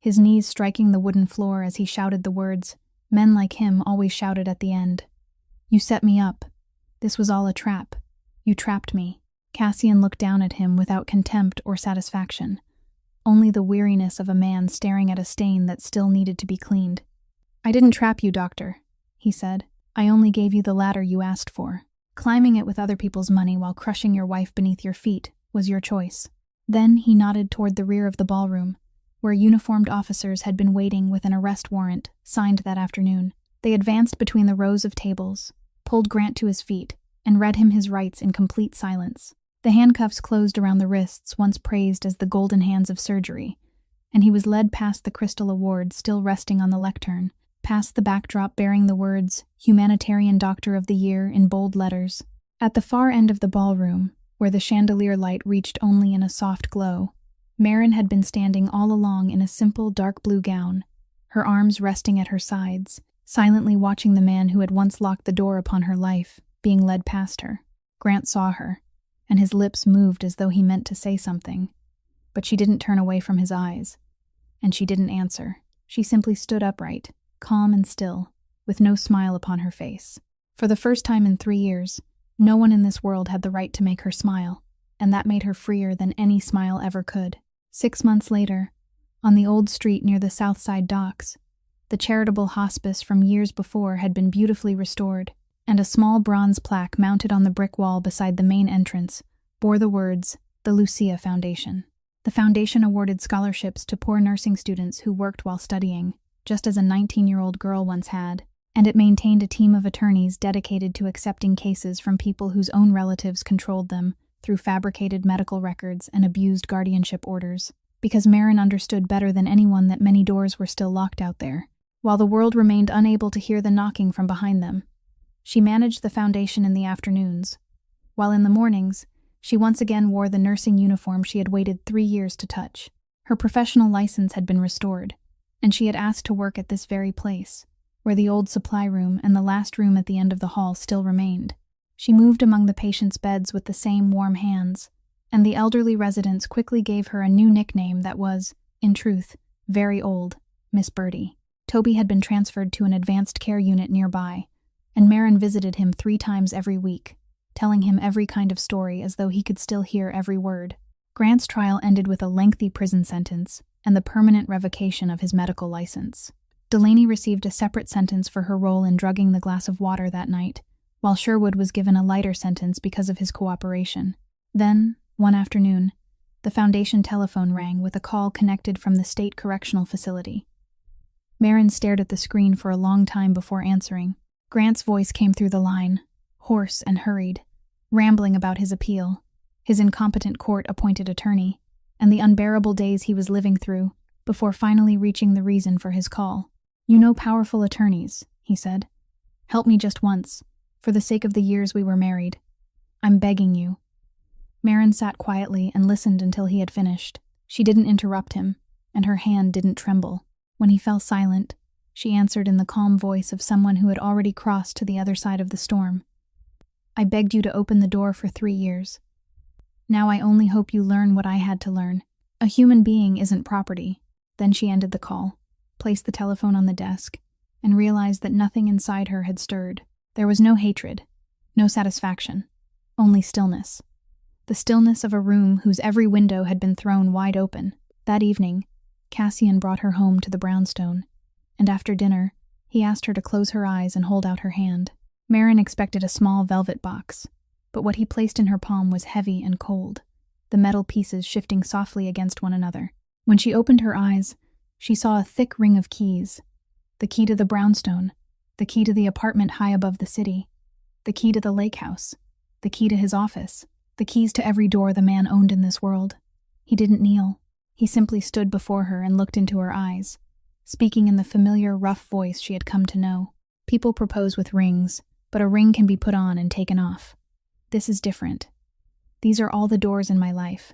his knees striking the wooden floor as he shouted the words men like him always shouted at the end. "You set me up. This was all a trap. You trapped me." Cassian looked down at him without contempt or satisfaction, only the weariness of a man staring at a stain that still needed to be cleaned. "I didn't trap you, Doctor," he said. "I only gave you the ladder you asked for. Climbing it with other people's money while crushing your wife beneath your feet was your choice." Then he nodded toward the rear of the ballroom, where uniformed officers had been waiting with an arrest warrant signed that afternoon. They advanced between the rows of tables, pulled Grant to his feet, and read him his rights in complete silence. The handcuffs closed around the wrists once praised as the golden hands of surgery, and he was led past the crystal award still resting on the lectern, past the backdrop bearing the words Humanitarian Doctor of the Year in bold letters. At the far end of the ballroom, where the chandelier light reached only in a soft glow, Marin had been standing all along in a simple dark blue gown, her arms resting at her sides, silently watching the man who had once locked the door upon her life being led past her. Grant saw her, and his lips moved as though he meant to say something, but she didn't turn away from his eyes, and she didn't answer. She simply stood upright, calm and still, with no smile upon her face. For the first time in 3 years, no one in this world had the right to make her smile, and that made her freer than any smile ever could. 6 months later, on the old street near the Southside docks, the charitable hospice from years before had been beautifully restored, and a small bronze plaque mounted on the brick wall beside the main entrance bore the words, "The Lucia Foundation." The foundation awarded scholarships to poor nursing students who worked while studying, just as a 19-year-old girl once had, and it maintained a team of attorneys dedicated to accepting cases from people whose own relatives controlled them through fabricated medical records and abused guardianship orders, because Marin understood better than anyone that many doors were still locked out there, while the world remained unable to hear the knocking from behind them. She managed the foundation in the afternoons, while in the mornings, she once again wore the nursing uniform she had waited 3 years to touch. Her professional license had been restored, and she had asked to work at this very place, where the old supply room and the last room at the end of the hall still remained. She moved among the patients' beds with the same warm hands, and the elderly residents quickly gave her a new nickname that was, in truth, very old, Miss Birdie. Toby had been transferred to an advanced care unit nearby, and Marin visited him 3 times every week, telling him every kind of story as though he could still hear every word. Grant's trial ended with a lengthy prison sentence and the permanent revocation of his medical license. Delaney received a separate sentence for her role in drugging the glass of water that night, while Sherwood was given a lighter sentence because of his cooperation. Then, one afternoon, the foundation telephone rang with a call connected from the state correctional facility. Marin stared at the screen for a long time before answering. Grant's voice came through the line, hoarse and hurried, rambling about his appeal, his incompetent court-appointed attorney, and the unbearable days he was living through, before finally reaching the reason for his call. "You know powerful attorneys," he said. "Help me just once, for the sake of the years we were married. I'm begging you." Marin sat quietly and listened until he had finished. She didn't interrupt him, and her hand didn't tremble. When he fell silent, she answered in the calm voice of someone who had already crossed to the other side of the storm. "I begged you to open the door for 3 years. Now I only hope you learn what I had to learn. A human being isn't property." Then she ended the call, placed the telephone on the desk, and realized that nothing inside her had stirred. There was no hatred, no satisfaction, only stillness. The stillness of a room whose every window had been thrown wide open. That evening, Cassian brought her home to the brownstone, and after dinner, he asked her to close her eyes and hold out her hand. Marin expected a small velvet box, but what he placed in her palm was heavy and cold, the metal pieces shifting softly against one another. When she opened her eyes, she saw a thick ring of keys, the key to the brownstone, the key to the apartment high above the city, the key to the lake house, the key to his office, the keys to every door the man owned in this world. He didn't kneel. He simply stood before her and looked into her eyes, speaking in the familiar, rough voice she had come to know. "People propose with rings, but a ring can be put on and taken off. This is different. These are all the doors in my life.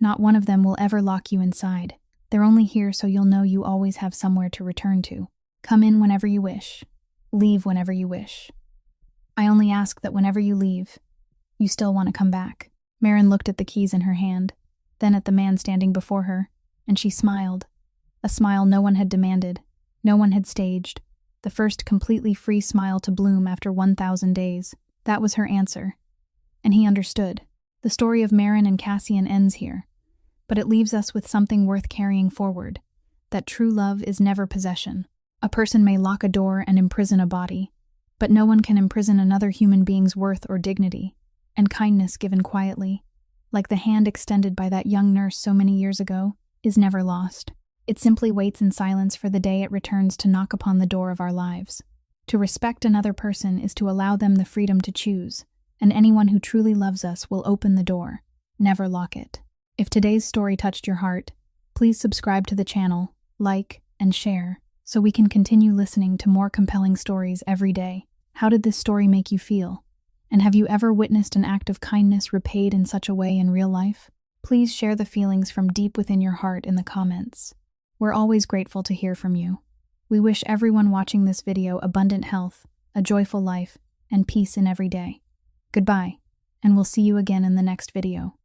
Not one of them will ever lock you inside. They're only here so you'll know you always have somewhere to return to. Come in whenever you wish. Leave whenever you wish. I only ask that whenever you leave, you still want to come back." Marin looked at the keys in her hand, then at the man standing before her, and she smiled. A smile no one had demanded, no one had staged, the first completely free smile to bloom after 1,000 days. That was her answer. And he understood. The story of Marin and Cassian ends here, but it leaves us with something worth carrying forward, that true love is never possession. A person may lock a door and imprison a body, but no one can imprison another human being's worth or dignity, and kindness given quietly, like the hand extended by that young nurse so many years ago, is never lost. It simply waits in silence for the day it returns to knock upon the door of our lives. To respect another person is to allow them the freedom to choose, and anyone who truly loves us will open the door, never lock it. If today's story touched your heart, please subscribe to the channel, like, and share, so we can continue listening to more compelling stories every day. How did this story make you feel? And have you ever witnessed an act of kindness repaid in such a way in real life? Please share the feelings from deep within your heart in the comments. We're always grateful to hear from you. We wish everyone watching this video abundant health, a joyful life, and peace in every day. Goodbye, and we'll see you again in the next video.